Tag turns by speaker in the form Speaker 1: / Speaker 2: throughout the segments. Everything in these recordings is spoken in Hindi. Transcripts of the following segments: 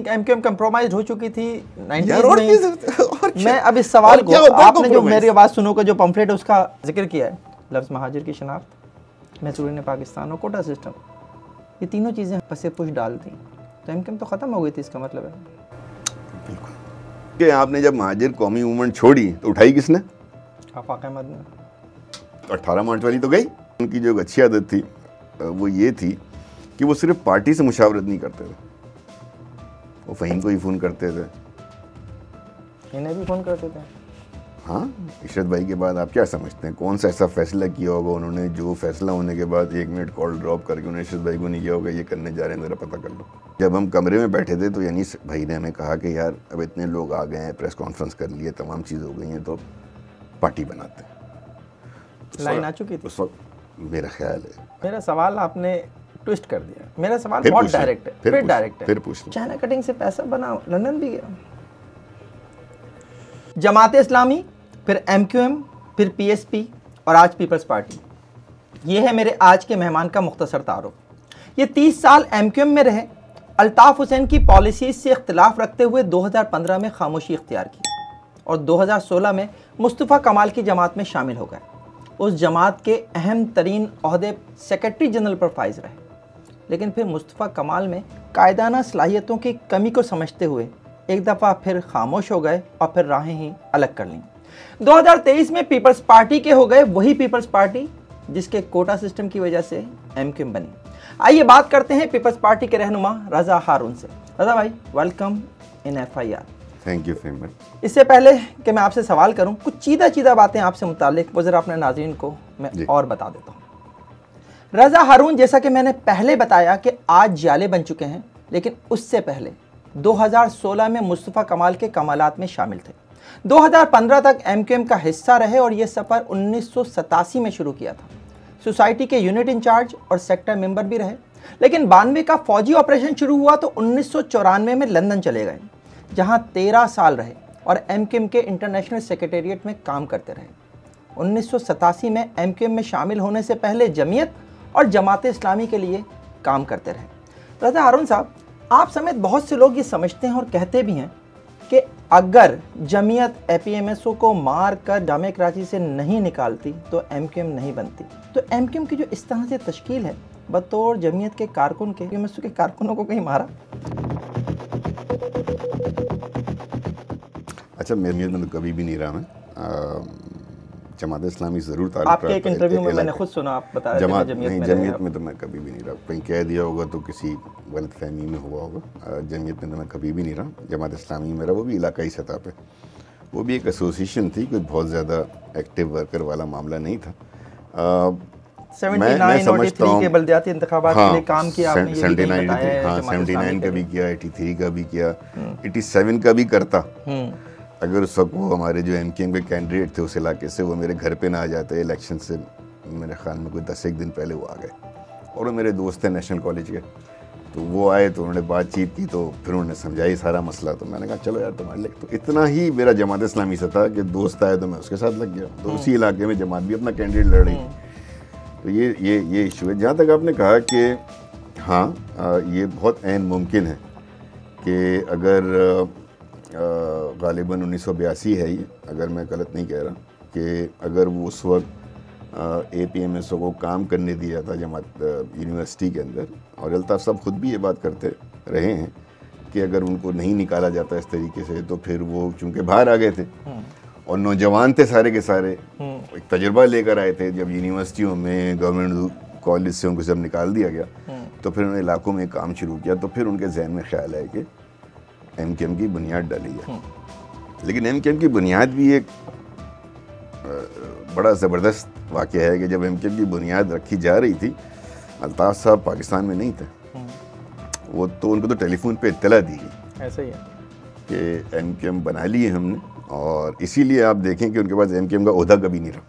Speaker 1: एमक्यूएम कंप्रोमाइज हो चुकी थी 90s
Speaker 2: और
Speaker 1: में। मैं अब इस सवाल को, आपने जो मेरी आवाज़ सुनो का जो पंफलेट है उसका जिक्र किया है, लफ्ज़ महाजिर की शनाख्त, महसूरीन पाकिस्तान और कोटा सिस्टम, ये तीनों चीज़ें पसे पुश डाल दी तो एमक्यूएम तो ख़त्म हो गई थी, इसका मतलब है।
Speaker 2: बिल्कुल कि आपने जब महाजिर कौमी मूवमेंट छोड़ी तो उठाई किसने?
Speaker 1: आफाक अहमद ने।
Speaker 2: 18 मार्च वाली तो गई। उनकी जो अच्छी आदत थी वो ये थी कि वो सिर्फ पार्टी से मुशावरत नहीं करते थे, वो फ़हीम को ही फ़ोन करते थे,
Speaker 1: इन्हें भी फ़ोन करते थे।
Speaker 2: हाँ, इशरत भाई के बाद आप क्या समझते हैं कौन सा ऐसा फैसला किया होगा उन्होंने जो फैसला होने के बाद 1 मिनट कॉल ड्रॉप करके उन्हें इशरत भाई को नहीं किया होगा ये करने जा रहे हैं ज़रा पता कर लो। जब हम कमरे में बैठे थे तो यानी भाई ने हमें कहा कि यार अब इतने लोग आ गए हैं, प्रेस कॉन्फ्रेंस कर लिए, तमाम चीज़ हो गई हैं, तो पार्टी बनाते हैं।
Speaker 1: लाइन आ चुकी थी
Speaker 2: उस वक्त मेरा ख्याल है।
Speaker 1: मेरा सवाल आपने ट्विस्ट कर दिया। मेरा सवाल बहुत डायरेक्ट है, फिर डायरेक्ट है।
Speaker 2: फिर पूछ
Speaker 1: चाइना कटिंग से पैसा बना, लंदन भी गया, जमात इस्लामी, फिर एमक्यूएम, फिर पीएसपी और आज पीपल्स पार्टी। ये है मेरे आज के मेहमान का मुख्तसर तारुफ। ये 30 साल एमक्यूएम में रहे, अल्ताफ़ हुसैन की पॉलिसीज से इख्तिलाफ रखते हुए 2015 में खामोशी इख्तियार की और 2016 में मुस्तफ़ा कमाल की जमात में शामिल हो गए। उस जमात के अहम तरीन ओहदे सेक्रेटरी जनरल पर फाइज रहे, लेकिन फिर मुस्तफ़ा कमाल में कायदाना सलाहियतों की कमी को समझते हुए एक दफ़ा फिर खामोश हो गए और फिर राहें ही अलग कर लीं। 2023 में पीपल्स पार्टी के हो गए, वही पीपल्स पार्टी जिसके कोटा सिस्टम की वजह से एमक्यूएम बनी। आइए बात करते हैं पीपल्स पार्टी के रहनुमा रज़ा हारून से। रज़ा भाई, welcome in FIR।
Speaker 2: Thank you fame भाई।
Speaker 1: इससे पहले कि मैं आपसे सवाल करूं, कुछ चीदा बातें आपसे मुतालिक वो ज़रा अपने नाज़रीन को मैं और बता देता हूं। रज़ा हारून, जैसा कि मैंने पहले बताया कि आज जाले बन चुके हैं, लेकिन उससे पहले 2016 में मुस्तफ़ा कमाल के कमालात में शामिल थे। 2015 तक एमक्यूएम का हिस्सा रहे और ये सफ़र 1987 में शुरू किया था। सोसाइटी के यूनिट इंचार्ज और सेक्टर मेंबर भी रहे, लेकिन 92 का फौजी ऑपरेशन शुरू हुआ तो 1994 में लंदन चले गए, जहां 13 साल रहे और एमक्यूएम के इंटरनेशनल सेक्रेटेरिएट में काम करते रहे। 1987 में एमक्यूएम में शामिल होने से पहले जमीयत और जमात इस्लामी के लिए काम करते रहे। रज़ा हारून साहब, आप समेत बहुत से लोग ये समझते हैं और कहते भी हैं कि अगर जमीयत APMSO को मार कर जामे कराची से नहीं निकालती तो एमक्यूएम नहीं बनती। तो एमक्यूएम की जो इस तरह से तश्कील है, बतौर जमीयत के कारकुन के APMSO के कारकुनों को कहीं मारा?
Speaker 2: अच्छा, जमीयत में तो कभी भी नहीं रहा मैं। जमात इस्लामी ज़रूर ताल्लुक़ रहा।
Speaker 1: आपके एक इंटरव्यू में मैंने खुद सुना, आप बता रहे थे
Speaker 2: जमीयत में तो मैं कभी भी नहीं रहा। कहीं कह दिया होगा तो किसी गलतफहमी में हुआ होगा। जमीयत में तो मैं कभी भी नहीं रहा। जमात इस्लामी मेरा वो भी इलाकाई सतह पे, वो भी एक एसोसिएशन थी, कोई बहुत ज़्यादा एक्टिव वर्कर वाला मामला नहीं था।
Speaker 1: 79 और 83 के बल्दियाती इंतखाबात के लिए काम किया आपने, ये भी कहीं बताया है।
Speaker 2: हाँ, 79 का भी किया, 83 का भी किया, 87 का भी करता। अगर उस वक्त वो हमारे जो एमक्यूएम के कैंडिडेट थे उस इलाके से, वो मेरे घर पे ना आ जाते इलेक्शन से, मेरे ख्याल में कोई 10 दिन पहले वो आ गए और वो मेरे दोस्त थे नेशनल कॉलेज के, तो वो आए तो उन्होंने बातचीत की, तो फिर उन्होंने समझाई सारा मसला। तो मैंने कहा चलो यार तुम्हारे लिए, तो इतना ही मेरा जमात इस्लामी से था कि दोस्त आए तो मैं उसके साथ लग गया। तो उसी इलाके में जमात भी अपना कैंडिडेट लड़ रही। तो ये इशू है। जहाँ तक आपने कहा कि हाँ, ये बहुत ऐन मुमकिन है कि अगर गालिबन 1982 है ये, अगर मैं गलत नहीं कह रहा, कि अगर वो उस वक्त APMSO को काम करने दिया था जमात यूनिवर्सिटी के अंदर, और अल्ताफ़ साहब ख़ुद भी ये बात करते रहे हैं कि अगर उनको नहीं निकाला जाता इस तरीके से तो फिर वो चूँकि बाहर आ गए थे और नौजवान थे सारे के सारे, एक तजुर्बा लेकर आए थे। जब यूनिवर्सिटियों में गवर्नमेंट कॉलेज से उनको जब निकाल दिया गया तो फिर उन्होंने इलाकों में काम शुरू किया, तो फिर उनके जहन में ख्याल है कि एमक्यूएम की बुनियाद डाली है। लेकिन एमक्यूएम की बुनियाद भी एक बड़ा ज़बरदस्त वाक़या है कि जब एमक्यूएम की बुनियाद रखी जा रही थी, अल्ताफ़ साहब पाकिस्तान में नहीं थे, वो तो उनको तो टेलीफोन पे इत्तला दी गई
Speaker 1: ऐसा ही है
Speaker 2: कि एमक्यूएम बना लिए हमने, और इसीलिए आप देखें कि उनके पास एमक्यूएम का ओहदा कभी नहीं रहा।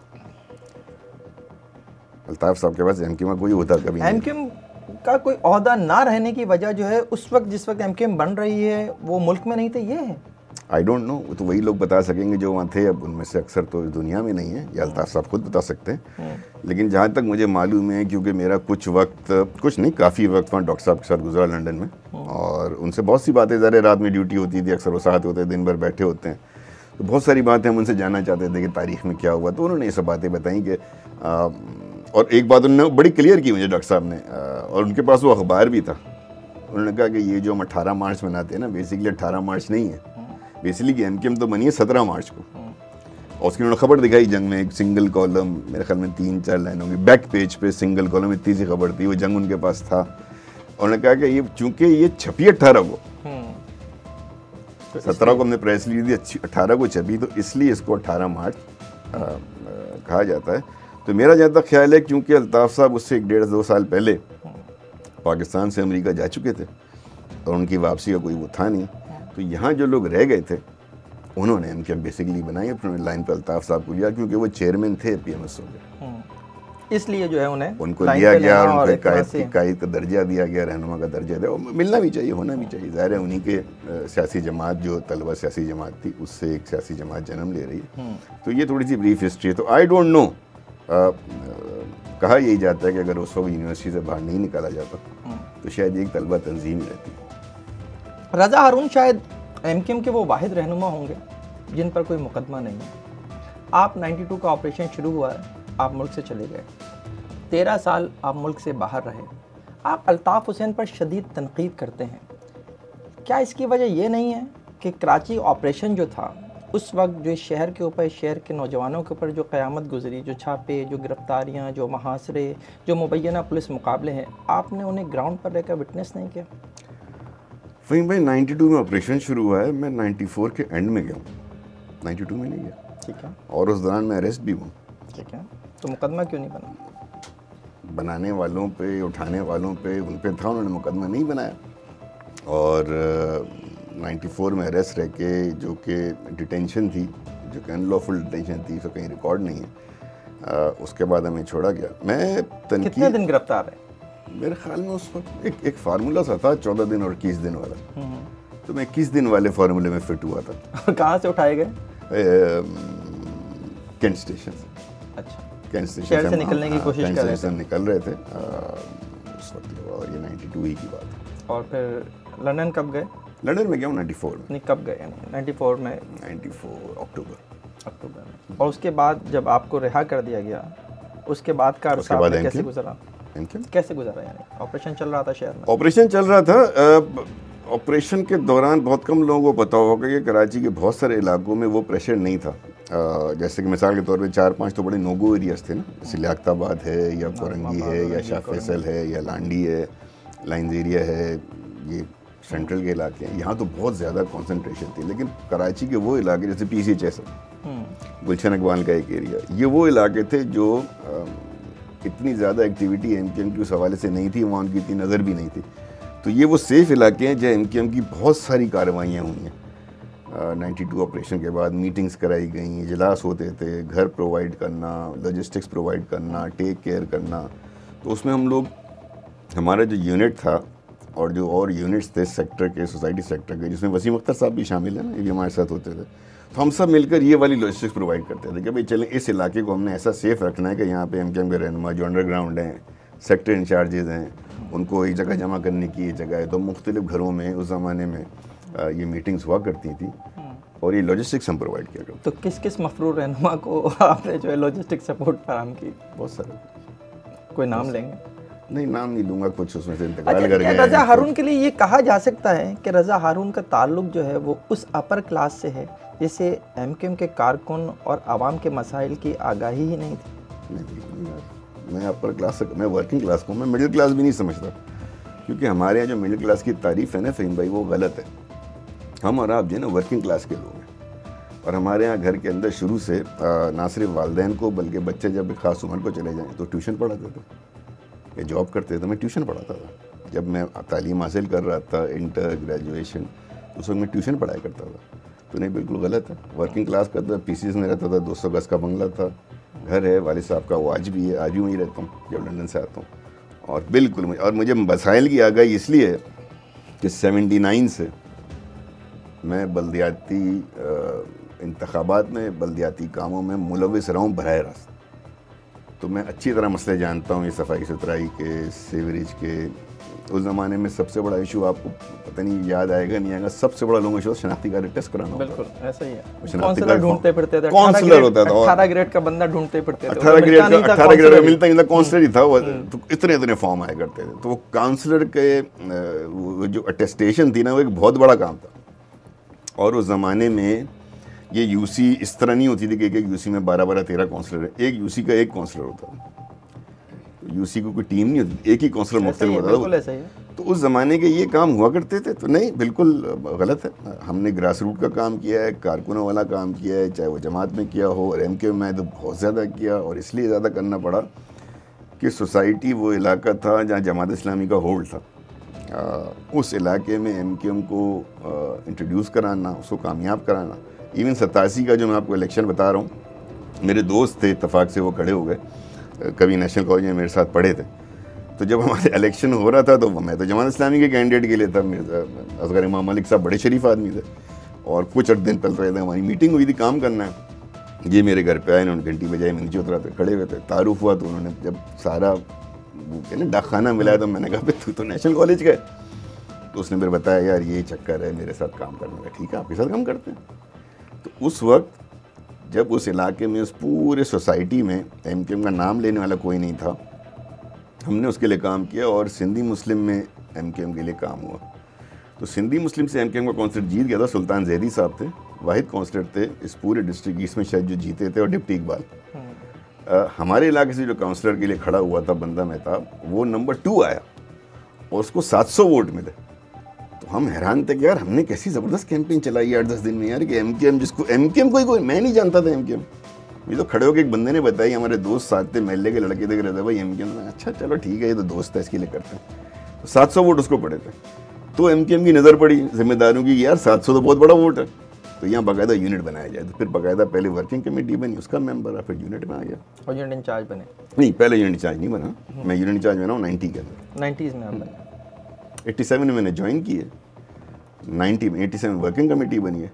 Speaker 2: अल्ताफ़ साहब के पास एमक्यूएम का कोई ओहदा कभी नहीं।
Speaker 1: एमक्यूएम का कोई ओहदा ना रहने की वजह जो है, उस वक्त जिस वक्त एमक्यूएम बन रही है वो मुल्क में नहीं थे, ये है।
Speaker 2: आई डोंट नो, तो वही लोग बता सकेंगे जो वहाँ थे। अब उनमें से अक्सर तो इस दुनिया में नहीं है, या अल्ताफ़ साहब खुद बता सकते हैं। लेकिन जहाँ तक मुझे मालूम है, क्योंकि मेरा कुछ नहीं काफ़ी वक्त वहाँ डॉक्टर साहब के साथ गुजरा लंदन में, और और उनसे बहुत सी बातें, ज़रा रात में ड्यूटी होती थी, अक्सर वो साथ होते हैं, दिन भर बैठे होते हैं, तो बहुत सारी बातें हम उनसे जानना चाहते थे कि तारीख़ में क्या हुआ। तो उन्होंने ये सब बातें बताई कि और एक बात उन्होंने बड़ी क्लियर की मुझे डॉक्टर साहब ने, और उनके पास वो अखबार भी था। उन्होंने कहा कि ये जो हम 18 मार्च मनाते हैं ना, बेसिकली 18 मार्च नहीं है, बेसिकली एमकेएम तो बनी है 17 मार्च को। और उसकी उन्होंने खबर दिखाई जंग में, एक सिंगल कॉलम, मेरे ख्याल में 3-4 लाइन होंगी, बैक पेज पे सिंगल कॉलम, इतनी सी खबर थी, वो जंग उनके पास था। उन्होंने कहा कि ये चूंकि ये छपी 18 को, 17 को हमने प्रेस ली थी, 18 को छपी, तो इसलिए इसको 18 मार्च कहा जाता है। तो मेरा जहाँ तक ख्याल है, क्योंकि अल्ताफ़ साहब उससे 1-1.5-2 साल पहले पाकिस्तान से अमेरिका जा चुके थे और उनकी वापसी का कोई वो था नहीं, तो यहाँ जो लोग रह गए थे उन्होंने एमकेएम बेसिकली बनाई, अपने लाइन पे अल्ताफ़ साहब को लिया, क्योंकि वो चेयरमैन थे पीएमएसओ के,
Speaker 1: इसलिए जो है उन्हें
Speaker 2: उनको लिया गया और उनको कायद का दर्जा दिया गया, रहनुमा का दर्जा दिया। मिलना भी चाहिए, होना भी चाहिए। ज़ाहिर है उन्हीं के सियासी जमात, जो तलबा सियासी जमात थी, उससे एक सियासी जमात जन्म ले रही है। तो ये थोड़ी सी ब्रीफ हिस्ट्री है। तो आई डोंट नो, कहा यही जाता है कि अगर उस वक्त यूनिवर्सिटी से बाहर नहीं निकाला जाता तो शायद एक तलबा तंजीम ही रहती।
Speaker 1: रज़ा हारून शायद एमकेएम के वो वाहिद रहनुमा होंगे जिन पर कोई मुकदमा नहीं है। आप 92 का ऑपरेशन शुरू हुआ है, आप मुल्क से चले गए, 13 साल आप मुल्क से बाहर रहे, आप अल्ताफ़ हुसैन पर शदीद तनकीद करते हैं। क्या इसकी वजह ये नहीं है कि कराची ऑपरेशन जो था उस वक्त, जो इस शहर के ऊपर, इस शहर के नौजवानों के ऊपर जो क़यामत गुजरी, जो छापे, जो गिरफ्तारियाँ, जो मुहासरे, जो मुबैना पुलिस मुकाबले हैं, आपने उन्हें ग्राउंड पर रहकर विटनेस नहीं किया?
Speaker 2: फ़हीम भाई, 92 में ऑपरेशन शुरू हुआ है, मैं 94 के एंड में गया हूँ, 92 में नहीं गया।
Speaker 1: ठीक है।
Speaker 2: और उस दौरान मैं अरेस्ट भी हूँ।
Speaker 1: ठीक है, तो मुकदमा क्यों नहीं बना?
Speaker 2: बनाने वालों पे, उठाने वालों पे, उन पे था, उन्होंने मुकदमा नहीं बनाया। और 94 में अरेस्ट रह के, जो कि डिटेंशन थी, जो कि अनलॉफुल डिटेंशन थी, उसका कहीं रिकॉर्ड नहीं है, उसके बाद हमें छोड़ा गया। मैं
Speaker 1: कितने दिन गिरफ्तार है?
Speaker 2: मेरे ख्याल में उस वक्त एक फार्मूला सा था, 14 दिन और 21 दिन वाला, तो मैं 21 दिन वाले फार्मूले में फिट हुआ था।
Speaker 1: कहाँ से उठाए गए?
Speaker 2: कैंट स्टेशन से।
Speaker 1: अच्छा,
Speaker 2: कैंट स्टेशन
Speaker 1: शहर से निकलने की कोशिश कर रहे थे?
Speaker 2: निकल रहे थे उस वक्त, और ये 92 ही की बात है।
Speaker 1: और फिर लंदन कब गए?
Speaker 2: लंदन में गया हूँ 94 में।
Speaker 1: नहीं, कब गए? 94 में?
Speaker 2: 94 अक्टूबर में।
Speaker 1: और उसके बाद जब आपको रिहा कर दिया गया, उसके बाद का अरसा आपने कैसे गुजरा? कैसे गुजरा? यानी ऑपरेशन चल रहा था शहर में?
Speaker 2: ऑपरेशन चल रहा था। ऑपरेशन के दौरान बहुत कम लोगों को पता होगा कि कराची के बहुत सारे इलाकों में वो प्रेशर नहीं था। जैसे कि मिसाल के तौर पे 4-5 तो बड़े नोगो एरियाज थे ना, जैसे लियाकताबाद है, या कोरंगी है, या शाह फैसल है, या लांडी है, लाइन्स एरिया है, ये सेंट्रल के इलाके हैं। यहाँ तो बहुत ज़्यादा कॉन्सेंट्रेशन थी। लेकिन कराची के वो इलाके, जैसे PCHS, गुलशन इकबाल का एक एरिया, ये वो इलाके थे जो इतनी ज़्यादा एक्टिविटी एमकेएम की उस हवाले से नहीं थी, वहाँ उनकी इतनी नज़र भी नहीं थी। तो ये वो सेफ़ इलाके हैं जहाँ एमकेएम की बहुत सारी कार्रवाइयाँ हुई हैं। 92 ऑपरेशन के बाद मीटिंग्स कराई गई, इजलास होते थे, घर प्रोवाइड करना, लॉजिस्टिक्स प्रोवाइड करना, टेक केयर करना। तो उसमें हम लोग, हमारा जो यूनिट था और जो और यूनिट्स थे सेक्टर के, सोसाइटी सेक्टर के, जिसमें वसीम अख्तर साहब भी शामिल हैं, ये भी हमारे साथ होते थे, तो हम सब मिलकर ये वाली लॉजिस्टिक्स प्रोवाइड करते थे कि भाई चलें, इस इलाके को हमने ऐसा सेफ़ रखना है कि यहाँ पे एमकेएम के रहनुमा जो अंडरग्राउंड हैं, सेक्टर इंचार्जेज़ हैं, उनको एक जगह जमा करने की ये जगह है। तो मुख्तलिफ घरों में उस ज़माने में ये मीटिंग्स हुआ करती थी और ये लॉजिस्टिक्स हम प्रोवाइड किया करते।
Speaker 1: तो किस किस मफरूर रहनुमा को आपने जो है लॉजिस्टिक सपोर्ट फराहम की?
Speaker 2: बहुत सारे।
Speaker 1: कोई नाम लेंगे?
Speaker 2: नहीं, नाम नहीं लूँगा, कुछ उसमें से इंतकाल कर गए।
Speaker 1: रज़ा हारून के लिए ये कहा जा सकता है कि रज़ा हारून का ताल्लुक जो है वो उस अपर क्लास से है जिसे एमकेएम के कारकुन और आवाम के मसाइल की आगाही ही नहीं थी?
Speaker 2: मैं अपर क्लास, मैं वर्किंग क्लास को, मैं मिडिल क्लास भी नहीं समझता, क्योंकि हमारे यहाँ जो मिडिल क्लास की तारीफ़ है ना फ़हीम भाई, वो गलत है। हम और आप जो है ना वर्किंग क्लास के लोग हैं, और हमारे यहाँ घर के अंदर शुरू से ना सिर्फ वालिदैन को, बल्कि बच्चे जब ख़ास उम्र को चले जाएँ तो ट्यूशन पढ़ाते थे या जॉब करते थे। मैं ट्यूशन पढ़ाता था जब मैं तालीम हासिल कर रहा था, इंटर, ग्रेजुएशन, उस वक्त मैं ट्यूशन पढ़ाया करता था। तो नहीं, बिल्कुल गलत है। वर्किंग क्लास का था, PCS में रहता था, 200 गज़ का बंगला था, घर है वालिद साहब का, वो आज भी है, आज भी वहीं रहता हूँ जब लंदन से आता हूँ। और बिल्कुल और मुझे मसाइल की आगाही इसलिए है कि 79 से मैं बल्दियाती इंतखाबात में, बल्दियाती कामों में मुलविस रहा हूँ बराह रास्त। तो मैं अच्छी तरह मसले जानता हूँ, ये सफाई सुथराई के, सीवरेज के, उस ज़माने में सबसे बड़ा इशू आपको पता नहीं याद आएगा नहीं आएगा, सबसे बड़ा लोगों को शनाख्ती कार्ड टेस्ट कराना।
Speaker 1: बिल्कुल ऐसा ही है।
Speaker 2: काउंसलर
Speaker 1: ढूंढते फिरते थे,
Speaker 2: काउंसलर होता था,
Speaker 1: 18 ग्रेड का बंदा ढूंढते फिरते थे,
Speaker 2: 18 ग्रेड का मिलता नहीं था, काउंसलर ही था वो। तो इतने फॉर्म आया करते थे। तो वो काउंसलर के जो अटेस्टेशन थी ना, वो एक बहुत बड़ा काम था। और उस ज़माने में ये यूसी इस तरह नहीं होती थी कि एक यूसी में 12-13 काउंसलर है, एक यूसी का एक काउंसलर होता था। यूसी को कोई टीम नहीं होती, एक ही काउंसलर मुख्तलिफ होता था। तो उस ज़माने के ये काम हुआ करते थे। तो नहीं, बिल्कुल गलत है। हमने ग्रास रूट का काम किया है, कारकुनों वाला काम किया है, चाहे वो जमात में किया हो, और एमके में तो बहुत ज़्यादा किया, और इसलिए ज़्यादा करना पड़ा कि सोसाइटी वो इलाका था जहाँ जमात इस्लामी का होल्ड था। उस इलाके में एमकेएम को इंट्रोड्यूस कराना, उसको कामयाब कराना। इवन 87 का जो मैं आपको इलेक्शन बता रहा हूँ, मेरे दोस्त थे, इत्तेफाक से वो खड़े हो गए, कभी नेशनल कॉलेज में मेरे साथ पढ़े थे। तो जब हमारे इलेक्शन हो रहा था तो मैं तो जमात इस्लामी के कैंडिडेट के लिए था। असगर इमाम मलिक साहब बड़े शरीफ आदमी थे, और कुछ 8 दिन पहले हमारी मीटिंग हुई थी, काम करना है। ये मेरे घर पे आए, उन्होंने घंटी बजाई, मैं नीचे उतरा, खड़े हुए थे, तारुफ हुआ। तो उन्होंने जब सारा कहना डाक खाना मिलाया, तो मैंने कहा तू तो नेशनल कॉलेज गए। तो उसने फिर बताया, यार ये चक्कर है मेरे साथ काम करने का। ठीक है, आपके साथ काम करते हैं। तो उस वक्त जब उस इलाके में, उस पूरे सोसाइटी में एमकेएम का नाम लेने वाला कोई नहीं था, हमने उसके लिए काम किया, और सिंधी मुस्लिम में एमकेएम के लिए काम हुआ। तो सिंधी मुस्लिम से एमकेएम का काउंसलर जीत गया था, सुल्तान जैदी साहब थे, वाहिद काउंसलर थे इस पूरे डिस्ट्रिक्ट ईस्ट में शायद जो जीते थे, और डिप्टी इकबाल। हमारे इलाके से जो काउंसलर के लिए खड़ा हुआ था बंदा मेहताब, वो नंबर 2 आया, और उसको 700 वोट मिले। तो हम हैरान थे कि यार हमने कैसी ज़बरदस्त कैंपेन चलाई है 8-10 दिन में यार, कि एमकेएम, जिसको एमकेएम कोई मैं नहीं जानता था एमकेएम। ये तो खड़े होकर एक बंदे ने बताई, हमारे दोस्त साथ थे, महल्ले के लड़के देख रहे थे, भाई एमकेएम। अच्छा चलो ठीक है, ये तो दोस्त है, इसके लिए करते हैं। तो 700 वोट उसको पड़े थे। तो एमकेएम की नज़र पड़ी जिम्मेदारों की, यार 700 तो बहुत बड़ा वोट है, तो यहाँ बाकायदा यूनिट बनाया जाए। तो फिर बाकायदा पहले वर्किंग कमेटी बनी, उसका मेंबर, फिर यूनिट में आ गया।
Speaker 1: और यूनिट इंचार्ज बने? नहीं,
Speaker 2: पहले यूनिट इंचार्ज नहीं बना, मैं यूनिट इंचार्ज बना हूँ 90 के अंदर।
Speaker 1: 90s में आप बने?
Speaker 2: 87 में मैंने ज्वाइन की है, 90 में 87 वर्किंग कमेटी बनी है,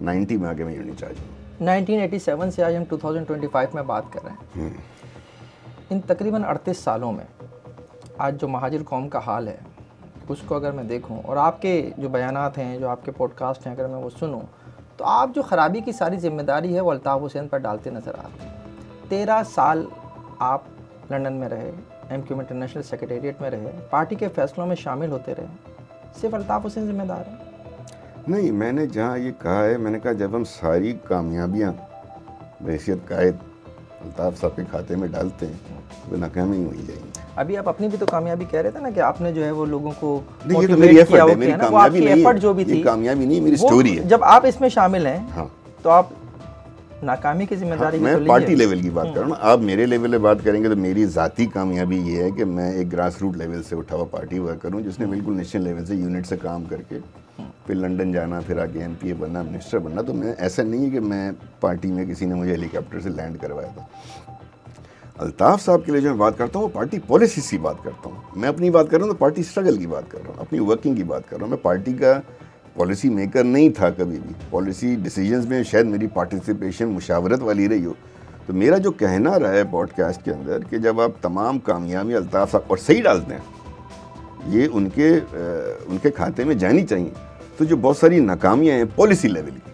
Speaker 2: 90 में आके मैं यूनिट इंचार्ज हूँ।
Speaker 1: 1987 से आज हम 2025 में बात कर रहे हैं। इन तकरीबन 38 सालों में आज जो महाजिर कौम का हाल है, उसको अगर मैं देखूं, और आपके जो बयानात हैं, जो आपके पॉडकास्ट हैं, अगर मैं वो सुनूं, तो आप जो ख़राबी की सारी जिम्मेदारी है वो अल्ताफ़ हुसैन पर डालते नज़र आते हैं। 13 साल आप लंदन में रहे, एमकेएम इंटरनेशनल सेक्रेटेरिएट में रहे, पार्टी के फैसलों में शामिल होते रहे, सिर्फ अल्ताफ़ हुसैन जिम्मेदार है? नहीं,
Speaker 2: मैंने जहाँ ये कहा है, मैंने कहा जब हम सारी कामयाबियाँ बहैसियत कायद अल्ताफ़ साहब के खाते में डालते हैं, वो नाकामी हो जाएंगी।
Speaker 1: अभी आप अपनी भी तो कामयाबी कह रहे थे ना, कि आपने जो है वो लोगों को
Speaker 2: नहीं, ये तो मेरी एफर्ट है, मेरी कामयाबी नहीं है,
Speaker 1: जो भी थी,
Speaker 2: कामयाबी नहीं, मेरी स्टोरी है।
Speaker 1: जब आप इसमें शामिल हैं,
Speaker 2: हाँ,
Speaker 1: तो आप नाकामी की जिम्मेदारी
Speaker 2: मैं पार्टी लेवल की बात कर रहा हूँ। आप मेरे लेवल पे बात करेंगे तो मेरी ज़ाती कामयाबी ये है कि मैं एक ग्रास रूट लेवल से उठा हुआ पार्टी वर्कर हूँ, जिसने बिल्कुल नेशनल लेवल से यूनिट से काम करके फिर लंदन जाना, फिर आके एमपीए बनना, मिनिस्टर बनना। तो मैं ऐसा नहीं है कि मैं पार्टी में किसी ने मुझे हेलीकॉप्टर से लैंड करवाया था। अल्ताफ़ साहब के लिए जो मैं बात करता हूँ, वो पार्टी पॉलिसी की बात करता हूँ। मैं अपनी बात कर रहा हूँ तो पार्टी स्ट्रगल की बात कर रहा हूँ, अपनी वर्किंग की बात कर रहा हूँ। मैं पार्टी का पॉलिसी मेकर नहीं था कभी भी। पॉलिसी डिसीजंस में शायद मेरी पार्टिसिपेशन मुशावरत वाली रही हो। तो मेरा जो कहना रहा है पॉडकास्ट के अंदर कि जब आप तमाम कामयाबी अल्ताफ़ साहब और सही डालते हैं, ये उनके खाते में जानी चाहिए। तो जो बहुत सारी नाकामियाँ हैं पॉलिसी लेवल की,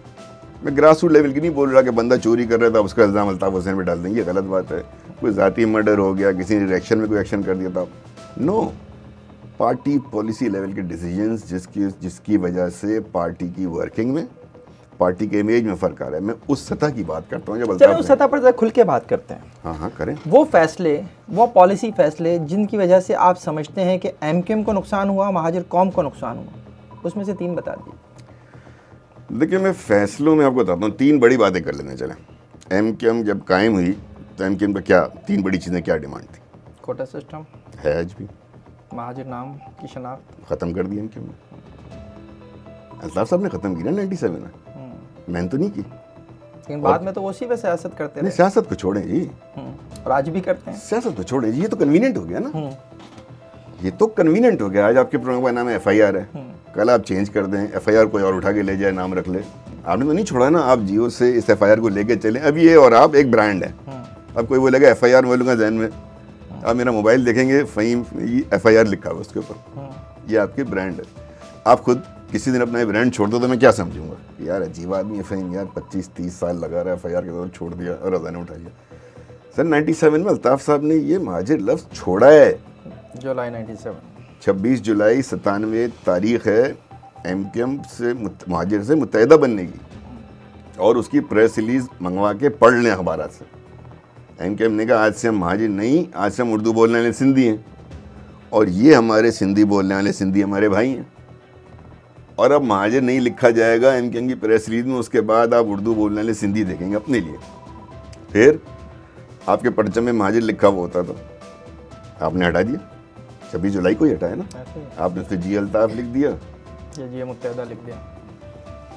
Speaker 2: मैं ग्रास रूट लेवल की नहीं बोल रहा कि बंदा चोरी कर रहा था उसका इल्ज़ाम अल्ताफ़ हुसैन पे डाल देंगे, ये गलत बात है। कोई ज़ाती मर्डर हो गया, किसी ने इलेक्शन में कोई एक्शन कर दिया था, नो, पार्टी पॉलिसी लेवल के डिसीजंस जिसकी वजह से पार्टी की वर्किंग में, पार्टी के इमेज में फ़र्क आ रहा है। मैं उस सतह की बात करता हूँ। जब
Speaker 1: चलो उस सतह पर खुल के बात करते हैं।
Speaker 2: हाँ करें।
Speaker 1: वो फैसले, वो पॉलिसी फैसले जिनकी वजह से आप समझते हैं कि एमकेएम को नुकसान हुआ, महाजिर कौम को नुकसान हुआ, उसमें से 3 बता दीजिए।
Speaker 2: देखिए, मैं फैसलों में आपको बताता हूँ, 3 बड़ी बातें कर लेने चलें। एमकेएम जब कायम हुई तो एमकेएम पर क्या 3 बड़ी चीज़ें क्या डिमांड थी?
Speaker 1: कोटा सिस्टम
Speaker 2: है आज भी,
Speaker 1: महाजिर नाम की शनाख्त
Speaker 2: ख़त्म कर दी एमकेएम ने। अल्ताफ़ साहब ने ख़त्म की ना 97 में, मैंने तो नहीं की।
Speaker 1: लेकिन बाद में तो उसी पे सियासत करते रहे।
Speaker 2: सियासत को छोड़ें जी,
Speaker 1: और आज भी करते हैं।
Speaker 2: सियासत को छोड़ें जी, ये तो कन्वीनियंट हो गया ना, ये तो कन्वीनियंट हो गया। आज आपके प्रोग्राम का नाम है FIR है, कल आप चेंज कर दें, FIR कोई और उठा के ले जाए, नाम रख ले। आपने तो नहीं छोड़ा ना, आप जियो से इस FIR को लेके चलें। अब ये और आप एक ब्रांड है। अब कोई बोलेगा FIR बोलूँगा जहन में, आप मेरा मोबाइल देखेंगे, फ़हीम FIR लिखा हुआ उसके ऊपर, ये आपके ब्रांड है। आप खुद किसी दिन अपना ब्रांड छोड़ दो तो मैं क्या समझूंगा, यार अजीब आदमी है फ़हीम, यार 25-30 साल लगा रहा है, FIR के बाद छोड़ दिया और अज़ान उठा लिया। सर 97 में अल्ताफ़ साहब ने ये महाजिर लफ्ज़ छोड़ा है,
Speaker 1: जुलाई 97,
Speaker 2: 26 जुलाई 97 तारीख़ है MKM से महाजिर से मुत्तहिदा बनने की, और उसकी प्रेस रिलीज़ मंगवा के पढ़ लें अखबार से। MKM ने कहा आज से हम महाजिर नहीं, आज से हम उर्दू बोलने वाले सिंधी हैं, और ये हमारे सिंधी बोलने वाले सिंधी हमारे भाई हैं, और अब महाजिर नहीं लिखा जाएगा MKM की प्रेस रिलीज में, उसके बाद आप उर्दू बोलने वाले सिंधी देखेंगे अपने लिए। फिर आपके परचम में महाजिर लिखा हुआ होता था, आपने हटा दिया, 26 जुलाई को ही हटाया ना, आपने उससे जी अल्ताफ़ लिख दिया,
Speaker 1: जी मुत्तहिदा लिख दिया,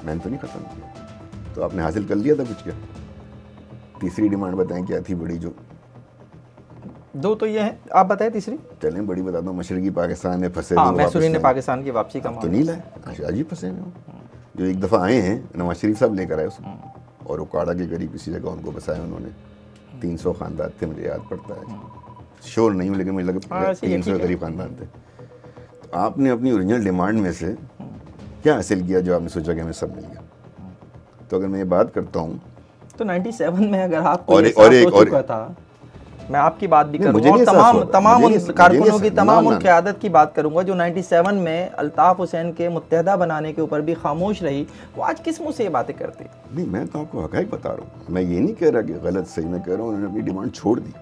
Speaker 2: मैंने तो नहीं ख़त्म किया, तो आपने हासिल कर लिया था कुछ क्या? तीसरी डिमांड बताएं क्या थी बड़ी, जो
Speaker 1: दो तो ये है, आप बताएं तीसरी।
Speaker 2: चलें बड़ी बता दो, मशरकी पाकिस्तान में फंसे,
Speaker 1: हाँ, मैसूरी ने पाकिस्तान की वापसी का
Speaker 2: तो नहीं लाए, आज ही फंसे हुए, जो एक दफ़ा आए हैं नवाज शरीफ साहब लेकर आए उसको, और उकाड़ा के करीब किसी जगह उनको बसाया उन्होंने, 300 ख़ानदान थे, मुझे याद पड़ता है, श्योर नहीं हूँ लेकिन मुझे लगा 300 के करीब ख़ानदान थे। तो आपने अपनी ओरिजिनल डिमांड में से क्या हासिल किया जो आपने सोचा कि हमें सब मिल गया? तो अगर मैं ये बात करता हूँ तो
Speaker 1: 97 में अगर आपको हो चुका था, मैं आपकी बात भी करूंगा और तमाम उन कारकुनों की, तमाम उन क़यादत की बात करूंगा जो 97 में अल्ताफ़ हुसैन के मुत्तहिदा बनाने के ऊपर भी खामोश रही, वो आज किस मुँह से ये बातें करती?
Speaker 2: नहीं, मैं तो आपको हक़ाइक़ बता रहा हूँ, मैं ये नहीं कह रहा कि गलत सही, मैं कह रहा हूँ उन्होंने अपनी डिमांड छोड़ दी।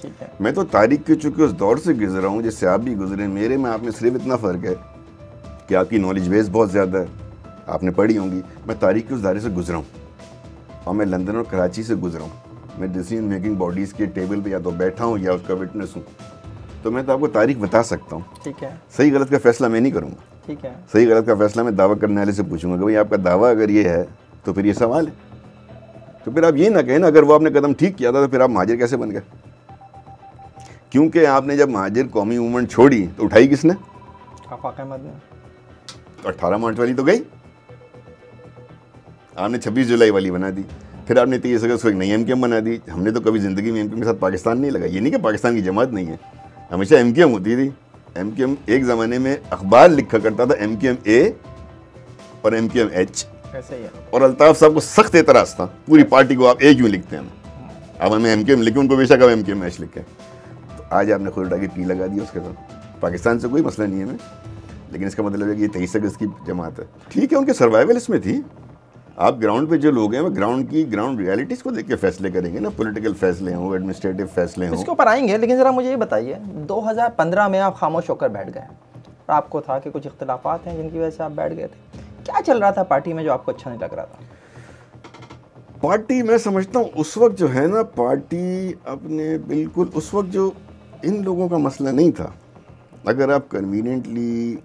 Speaker 1: ठीक है,
Speaker 2: मैं तो तारीख के चूँकि उस दौर से गुजरा हूँ जिससे आप भी गुजरे, मेरे में आप में सिर्फ इतना फ़र्क है कि आपकी नॉलेज बेस बहुत ज़्यादा है, आपने पढ़ी होंगी, मैं तारीख के उस दायरे से गुजरा हूँ, और मैं लंदन और कराची से गुजरा हूँ, मैं डिसीजन मेकिंग बॉडीज़ के टेबल पे या तो बैठा हूँ या उसका विटनेस हूँ, तो मैं तो आपको तारीख बता सकता हूँ।
Speaker 1: ठीक है,
Speaker 2: सही गलत का फैसला मैं नहीं करूँगा।
Speaker 1: ठीक है,
Speaker 2: सही गलत का फैसला मैं दावा करने वाले से पूछूंगा कि भाई आपका दावा अगर ये है तो फिर ये सवाल है, तो फिर आप ये ना कहें ना अगर वो आपने कदम ठीक किया था तो फिर आप महाजिर कैसे बन गए? क्योंकि आपने जब महाजिर कौमी मूवमेंट छोड़ी तो उठाई किसने?
Speaker 1: आफाक अहमद ने।
Speaker 2: तो 18 मार्च वाली तो गई, आपने 26 जुलाई वाली बना दी, फिर आपने 23 अगस्त को एक नई MKM बना दी। हमने तो कभी ज़िंदगी में MKM के साथ पाकिस्तान नहीं लगा, ये नहीं कि पाकिस्तान की जमात नहीं है, हमेशा MKM होती थी। MKM एक ज़माने में अखबार लिखा करता था MKM-A और MKM-H,
Speaker 1: ऐसे ही है, और
Speaker 2: अल्ताफ़ साहब को सख्त एतराज़ था पूरी पार्टी को, आप A क्यों लिखते हैं? अब हमें MKM लिखे, उनको बेशक अब MKM-H लिखे। तो आज आपने खुद उठा के P लगा दिया उसके साथ। पाकिस्तान से कोई मसला नहीं है हमें, लेकिन इसका मतलब है कि ये 23 अगस्त की जमात है। ठीक है, उनके सर्वाइवल इसमें थी। आप ग्राउंड पे जो लोग हैं वो ग्राउंड रियलिटीज़ को देख के फैसले करेंगे ना, पॉलिटिकल फैसले हों, एडमिनिस्ट्रेटिव फैसले हों,
Speaker 1: इसके ऊपर आएंगे। लेकिन ज़रा मुझे ये बताइए, 2015 में आप खामोश होकर बैठ गए, और आपको था कि कुछ इख्तिलाफात हैं जिनकी वजह से आप बैठ गए थे। क्या चल रहा था पार्टी में जो आपको अच्छा नहीं लग रहा था?
Speaker 2: पार्टी मैं समझता हूँ उस वक्त जो है ना, पार्टी अपने बिल्कुल उस वक्त जो इन लोगों का मसला नहीं था। अगर आप कन्वीनियंटली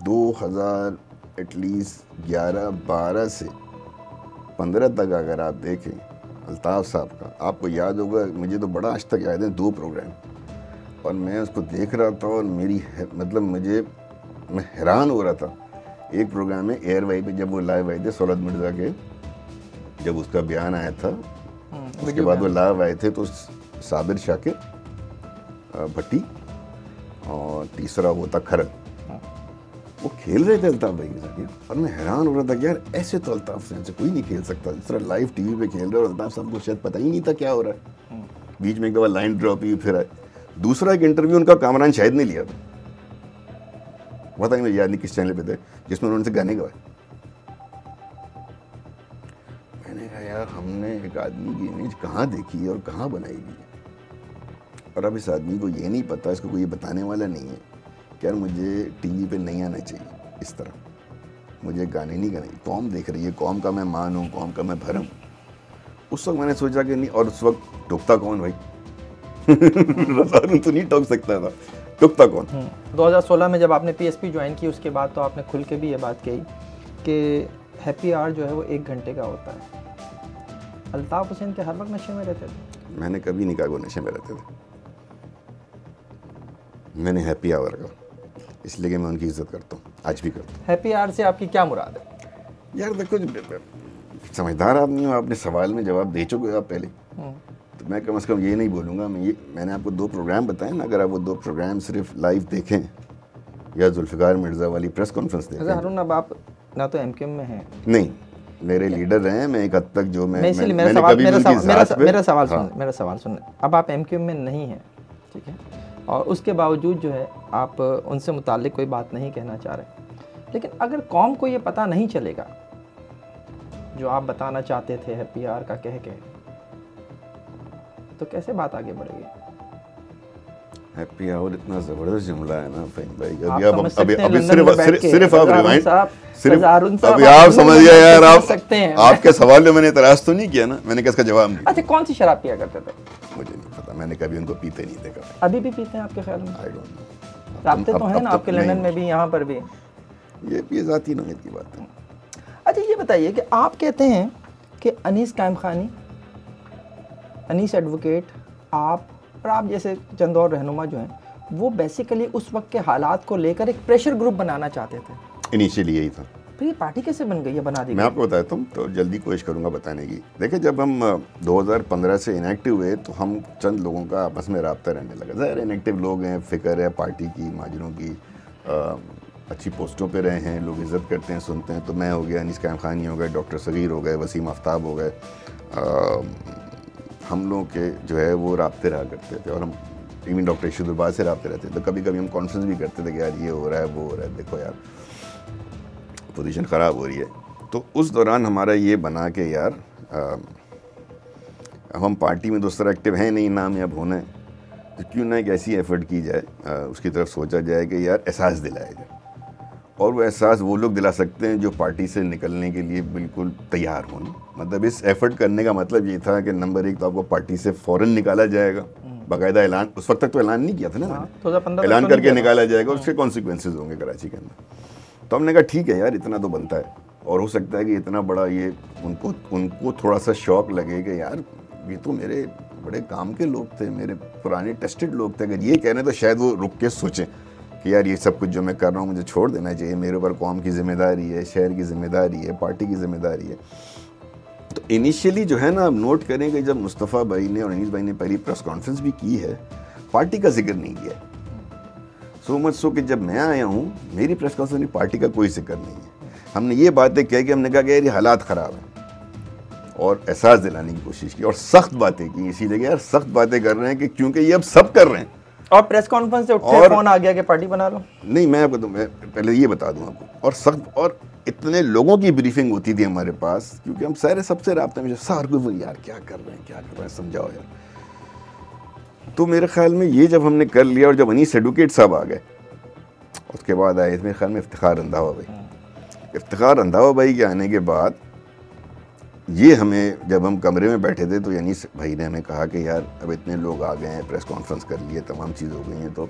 Speaker 2: 2000 एटलीस्ट 11-12 से 15 तक अगर आप देखें अल्ताफ़ साहब का, आपको याद होगा, मुझे तो बड़ा आज तक याद है 2 प्रोग्राम, और मैं उसको देख रहा था और मैं हैरान हो रहा था। एक प्रोग्राम में एयर वाई पे जब वो लाइव आए थे सौलत मिर्ज़ा के, जब उसका बयान आया था, उसके बाद वो लाइव आए थे, तो साबिर शाकिर भट्टी और तीसरा वो था खरल, वो खेल रहे थे अल्ताफ़ भाई के साथ यार, और मैं हैरान हो रहा था कि यार ऐसे तो अल्ताफ़ हुसैन से कोई नहीं खेल सकता, इस तरह लाइव टीवी पे खेल रहे और अल्ताफ़ साहब को शायद पता ही नहीं था क्या हो रहा है। बीच में एक दफ़ा लाइन ड्रॉप हुई, फिर आए। दूसरा एक इंटरव्यू उनका कामरान शाहिद ने लिया था, पता नहीं, याद नहीं किस चैनल पे थे, जिसमें उन्होंने गाने गवाए। मैंने कहा यार हमने एक आदमी की इमेज कहाँ देखी है और कहाँ बनाई गई, और अब इस आदमी को ये नहीं पता, इसको कोई बताने वाला नहीं है कि यार मुझे टीवी पे नहीं आना चाहिए, इस तरह मुझे गाने नहीं गाने, कौम देख रही है, कौम का मैं मान हूँ, कौम का मैं भरम। उस वक्त मैंने सोचा कि नहीं, और उस वक्त टोकता कौन भाई? रज़ा तो नहीं टोक सकता था, टोकता कौन?
Speaker 1: 2016 में जब आपने PSP ज्वाइन की, उसके बाद तो आपने खुल के भी ये बात कही कि हैप्पी आवर जो है वो 1 घंटे का होता है। अल्ताफ़ हुसैन के हर वक्त नशे में रहते थे?
Speaker 2: मैंने कभी नहीं कहा वो नशे में रहते थे, मैंने हैप्पी आवर का, इसलिए कि मैं उनकी इज्जत करता हूँ, आज भी करता हूँ।
Speaker 1: हैप्पी आवर से आपकी क्या मुराद है?
Speaker 2: यार देखो, समझदार आदमी हो, आपने सवाल में जवाब दे चुके हो आप पहले, तो मैं कम से कम ये नहीं बोलूँगा, मैंने आपको 2 प्रोग्राम बताए ना, अगर आप वो 2 प्रोग्राम सिर्फ लाइव देखें या जुल्फ़िकार मिर्ज़ा वाली प्रेस कॉन्फ्रेंस देखें।
Speaker 1: हारून, अब आप ना तो एमक्यूएम में हैं,
Speaker 2: नहीं मेरे लीडर रहे हैं, मैं एक हद तक जो
Speaker 1: मेरा सवाल सुन, अब आप एमक्यूएम में नहीं हैं, ठीक है, और उसके बावजूद जो है आप उनसे मुताल्लिक कोई बात नहीं कहना चाह रहे, लेकिन अगर कौम को ये पता नहीं चलेगा जो आप बताना चाहते थे हैप्पी आवर का कह के, तो कैसे बात आगे बढ़ेगी?
Speaker 2: हैप्पी आवर इतना ज़बरदस्त जुमला है ना फ़हीम भाई, अभी आप समझिए यार, आप सकते हैं, आपके सवाल में मैंने इतराज़ तो नहीं किया ना, मैंने किसका जवाब दिया।
Speaker 1: अच्छा, कौन सी शराब पिया करते थे?
Speaker 2: मुझे नहीं पता, मैंने कभी उनको पीते नहीं देखा।
Speaker 1: अभी भी पीते हैं आपके ख्याल में?
Speaker 2: आई डोंट नो,
Speaker 1: राब्ते तो हैं ना आपके, लंदन में भी, यहाँ पर भी।
Speaker 2: ये ज़ाती नौयत की बात है।
Speaker 1: अच्छा ये बताइए कि आप कहते हैं कि अनीस कायम खानी, अनीस एडवोकेट, आप और आप जैसे चंद और रहनुमा जो हैं वो बेसिकली उस वक्त के हालात को लेकर एक प्रेशर ग्रुप बनाना चाहते थे।
Speaker 2: इनिशियली यही था।
Speaker 1: तो ये पार्टी कैसे बन गई है, बना दी?
Speaker 2: मैं आपको बताता हूँ, तो जल्दी कोशिश करूँगा बताने की। देखिए जब हम 2015 से इनएक्टिव हुए तो हम चंद लोगों का आपस में रब्ता रहने लगा। ज़ाहिर इनएक्टिव लोग हैं, फ़िक्र है पार्टी की, माजरों की, अच्छी पोस्टों पे रहे हैं, लोग इज़्ज़त करते हैं, सुनते हैं। तो मैं हो गया, अनीस कायम खानी हो गए, डॉक्टर सगीर हो गए, वसीम आफ्ताब हो गए, हम लोगों के जो है वो राब्ते रहा करते थे, और हम इवन डॉक्टर इशुद्दुबाज से राब्ते रहते थे। तो कभी कभी हम कॉन्फ्रेंस भी करते थे कि यार ये हो रहा है, वो हो रहा है, देखो यार पोजीशन ख़राब हो रही है। तो उस दौरान हमारा ये बना कि यार अब हम पार्टी में दूसरा एक्टिव हैं नहीं, नाम अब होना है, तो क्यों ना एक ऐसी एफ़र्ट की जाए, उसकी तरफ सोचा जाए कि यार एहसास दिलाया जाए। और वो एहसास वो लोग दिला सकते हैं जो पार्टी से निकलने के लिए बिल्कुल तैयार हों। मतलब इस एफ़र्ट करने का मतलब ये था कि नंबर 1 तो आपको पार्टी से फ़ौरन निकाला जाएगा, बाकायदा ऐलान, उस वक्त तक तो ऐलान नहीं किया था ना मैंने, ऐलान करके निकाला जाएगा, उसके कॉन्सिक्वेंसेज होंगे कराची के अंदर। तो हमने कहा ठीक है यार, इतना तो बनता है, और हो सकता है कि इतना बड़ा ये उनको थोड़ा सा शौक लगे कि यार ये तो मेरे बड़े काम के लोग थे, मेरे पुराने टेस्टेड लोग थे, अगर ये कह रहे हैं तो शायद वो रुक के सोचें कि यार ये सब कुछ जो मैं कर रहा हूँ मुझे छोड़ देना चाहिए, मेरे ऊपर कौम की ज़िम्मेदारी है, शहर की ज़िम्मेदारी है, पार्टी की ज़िम्मेदारी है। तो इनिशियली जो है ना, आप नोट करेंगे जब मुस्तफ़ा भाई ने और अनीस भाई ने पहली प्रेस कॉन्फ्रेंस भी की है, पार्टी का जिक्र नहीं किया। सो मच सो कि जब मैं आया हूँ मेरी प्रेस कॉन्फ्रेंस में पार्टी का कोई जिक्र नहीं है। हमने ये बातें कह के हमने कहा कि यार ये हालात ख़राब हैं, और एहसास दिलाने की कोशिश की, और सख्त बातें की, इसीलिए यार सख्त बातें कर रहे हैं कि क्योंकि ये अब सब कर रहे हैं।
Speaker 1: और प्रेस कॉन्फ्रेंस से उठते फोन आ गया कि पार्टी बना लो।
Speaker 2: नहीं, मैं आपको मैं पहले ये बता दूं आपको, और सख्त, और इतने लोगों की ब्रीफिंग होती थी हमारे पास, क्योंकि हम सारे सबसे राब्ते में, सार को यार क्या कर रहे हैं समझाओ यार। तो मेरे ख्याल में ये जब हमने कर लिया, और जब अनीस एडवोकेट साहब आ गए, उसके बाद आए मेरे ख्याल में इफ्तिखार रंधावा भाई। इफ्तिखार रंधावा भाई के आने के बाद ये हमें, जब हम कमरे में बैठे थे तो अनीस भाई ने हमें कहा कि यार अब इतने लोग आ गए हैं, प्रेस कॉन्फ्रेंस कर लिए, तमाम चीज़ हो गई हैं, तो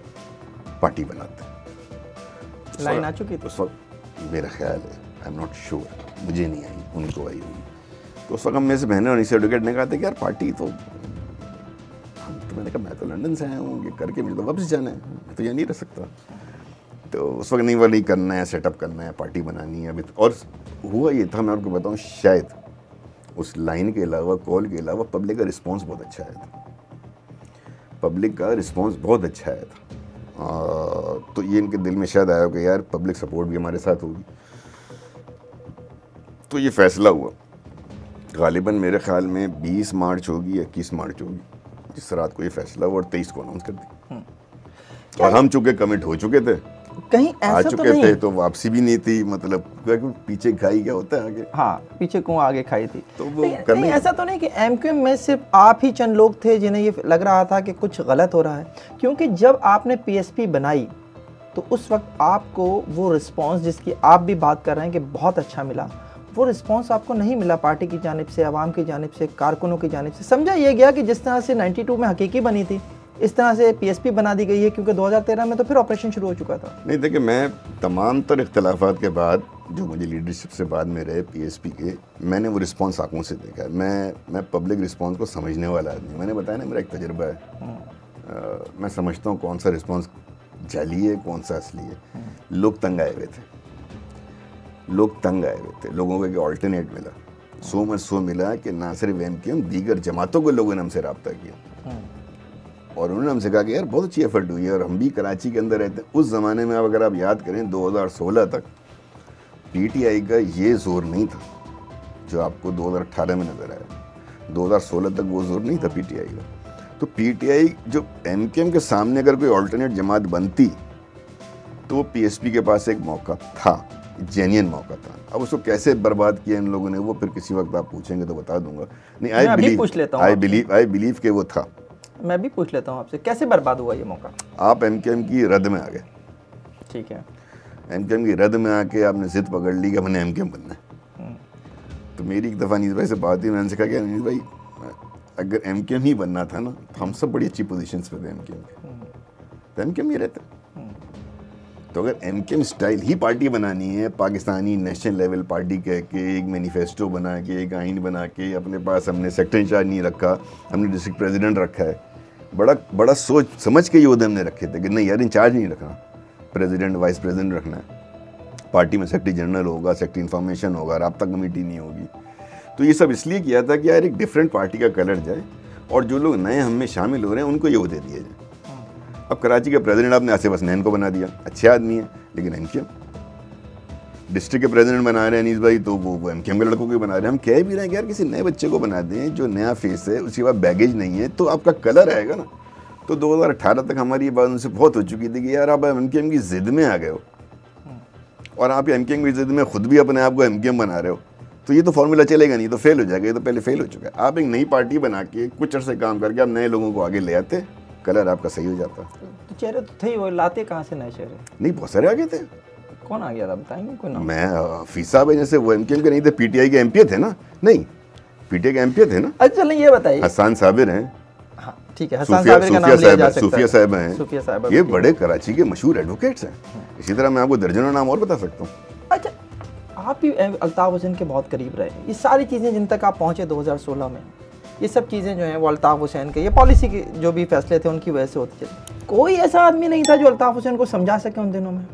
Speaker 2: पार्टी बनाते हैं।
Speaker 1: लाइन आ चुकी थी
Speaker 2: उस वक्त, मेरा ख्याल है, आई एम नॉट श्योर, मुझे नहीं आई, उनको आई हुई। तो उस वक्त हम में से बहने और अनीस एडवोकेट ने कहा था कि यार पार्टी तो मैंने कहा मैं तो लंदन से आया हूँ, ये करके मुझे तो वापस जाना है, मैं तो यहाँ नहीं रह सकता। तो उस वक्त नहीं करना है, सेटअप करना है, पार्टी बनानी है अभी। और हुआ ये था, मैं आपको बताऊँ, शायद उस लाइन के अलावा, कॉल के अलावा, पब्लिक का रिस्पांस बहुत अच्छा आया था। पब्लिक का रिस्पांस बहुत अच्छा आया था। तो ये इनके दिल में शायद आया कि यार पब्लिक सपोर्ट भी हमारे साथ होगी। तो ये फैसला हुआ, गालिबन मेरे ख्याल में 20 मार्च होगी, 21 मार्च होगी, जिस रात को ये फैसला हुआ, और 23 को अनाउंस कर दी। और हम चूँकि कमिट हो चुके थे,
Speaker 1: कहीं ऐसा
Speaker 2: आ चुके
Speaker 1: तो
Speaker 2: थे, तो वापसी भी नहीं थी, मतलब पीछे खाई क्या होता है आगे।
Speaker 1: हाँ, पीछे कुआं आगे खाई थी।
Speaker 2: तो वो
Speaker 1: कहीं ऐसा तो नहीं कि एमक्यूएम में सिर्फ आप ही चंद लोग थे जिन्हें ये लग रहा था कि कुछ गलत हो रहा है? क्योंकि जब आपने पीएसपी बनाई तो उस वक्त आपको वो रिस्पांस जिसकी आप भी बात कर रहे हैं कि बहुत अच्छा मिला, वो रिस्पांस आपको नहीं मिला पार्टी की जानिब से, आवाम की जानिब से, कारकुनों की जानिब से। समझा ये गया कि जिस तरह से 92 में हकीकी बनी थी, इस तरह से पीएसपी बना दी गई है, क्योंकि 2013 में तो फिर ऑपरेशन शुरू हो चुका था।
Speaker 2: नहीं, देखिए मैं तमाम तर इख्तलाफात के बाद जो मुझे लीडरशिप से बाद में रहे पीएसपी के, मैंने वो रिस्पांस आंखों से देखा है। मैं पब्लिक रिस्पांस को समझने वाला आदमी, मैंने बताया ना मेरा एक तजुर्बा है। मैं समझता हूँ कौन सा रिस्पांस जाली है, कौन सा असली है। लोग तंग आए हुए थे, लोग तंग आए हुए थे, लोगों को एक ऑल्टरनेट मिला, सो मच सो मिला कि ना सिर्फ एमकेएम, दीगर जमातों के लोगों ने हमसे रब्ता किया और उन्होंने हमसे कहा कि यार बहुत अच्छी एफर्ट हुई है। और हम भी कराची के अंदर रहते हैं। उस ज़माने में अगर आप याद करें 2016 तक पीटीआई का ये जोर नहीं था जो आपको 2018 में नज़र आया। 2016 तक वो जोर नहीं था पीटीआई का। तो पीटीआई जो एमकेएम के सामने अगर कोई ऑल्टरनेट जमात बनती तो वो पीएसपी के पास एक मौका था, जेन्युइन मौका था। अब उसको कैसे बर्बाद किया इन लोगों ने वो फिर किसी वक्त आप पूछेंगे तो बता दूंगा। नहीं, आई बिलीव कि वो था।
Speaker 1: मैं भी पूछ लेता हूँ आपसे, कैसे बर्बाद हुआ ये मौका?
Speaker 2: आप एमकेएम की रद में आ गए।
Speaker 1: ठीक है,
Speaker 2: एमकेएम की रद में आके आपने जिद पकड़ ली कि हमने एमकेएम बनना है। तो मेरी एक दफ़ा अनीस भाई से बात हुई, मैंने कहा कि अनीस भाई अगर एमकेएम ही बनना था ना तो हम सब बड़ी अच्छी पोजीशंस पे थे एमकेएम के, तो एमकेएम ही रहते। तो अगर एमकेएम स्टाइल ही पार्टी बनानी है, पाकिस्तानी नेशनल लेवल पार्टी कह के एक मैनिफेस्टो बना के, एक आइन बना के, अपने पास हमने सेक्टर इंचार्ज नहीं रखा, हमने डिस्ट्रिक्ट प्रेसिडेंट रखा है, बड़ा सोच समझ के ये उहदे हमने रखे थे कि नहीं यार इंचार्ज नहीं रखना, प्रेसिडेंट वाइस प्रेसिडेंट रखना है, पार्टी में सेक्रेटरी जनरल होगा, सेक्रेटरी इन्फॉर्मेशन होगा, राब्ता कमेटी नहीं होगी। तो ये सब इसलिए किया था कि यार एक डिफरेंट पार्टी का कलर जाए और जो लोग नए हम में शामिल हो रहे हैं उनको ये उहदे दिए जाए। अब कराची के प्रेसिडेंट आपने आसिफ हसनैन को बना दिया, अच्छे आदमी है लेकिन एमकेएम। डिस्ट्रिक्ट के प्रेसिडेंट बना रहे हैं अनीस भाई, तो वो एमकेएम के लड़कों को बना रहे हैं। हम कह भी रहे हैं कि यार किसी नए बच्चे को बना दें जो नया फेस है, उसके बाद बैगेज नहीं है तो आपका कलर आएगा ना। तो 2018 तक हमारी ये बात उनसे बहुत हो चुकी थी कि यार आप एमकेएम की जिद में आ गए हो और आप एमकेएम की जिद में खुद भी अपने आप को एमकेएम बना रहे हो, तो ये तो फॉर्मूला चलेगा नहीं, तो फेल हो जाएगा। ये तो पहले फेल हो चुका है। आप एक नई पार्टी बना के कुछ अर्से काम करके आप नए लोगों को आगे ले आते, कलर आपका सही हो जाता।
Speaker 1: तो चेहरे तो थे ही, वो लाते कहाँ से नए चेहरे?
Speaker 2: नहीं, बहुत सारे आगे थे।
Speaker 1: कौन आ गया था बताएंगे कोई नाम?
Speaker 2: मैं हफीज साहब है, जैसे वो एमकेएम के नहीं थे, पीटीआई के एमपी थे ना। नहीं, पीटीआई के एमपी थे ना।
Speaker 1: अच्छा चलिए ये बताइए।
Speaker 2: हसन साबिर हैं।
Speaker 1: हाँ ठीक है, हसन साबिर का नाम लिया जा सकता है।
Speaker 2: सूफिया साहब हैं।
Speaker 1: सूफिया साहब
Speaker 2: ये बड़े कराची के मशहूर एडवोकेट्स हैं। इसी तरह मैं आपको दर्जनों नाम और बता सकता हूँ।
Speaker 1: अच्छा, आप भी अल्ताफ हुसैन के बहुत करीब रहे। ये सारी चीज़ें जिन तक आप पहुँचे 2016 में, ये सब चीज़ें जो हैं वो अल्ताफ हुसैन के, ये पॉलिसी के जो भी फैसले थे उनकी वजह से होते चले। कोई ऐसा आदमी नहीं था जो अल्ताफ हुसैन को समझा सके उन दिनों में?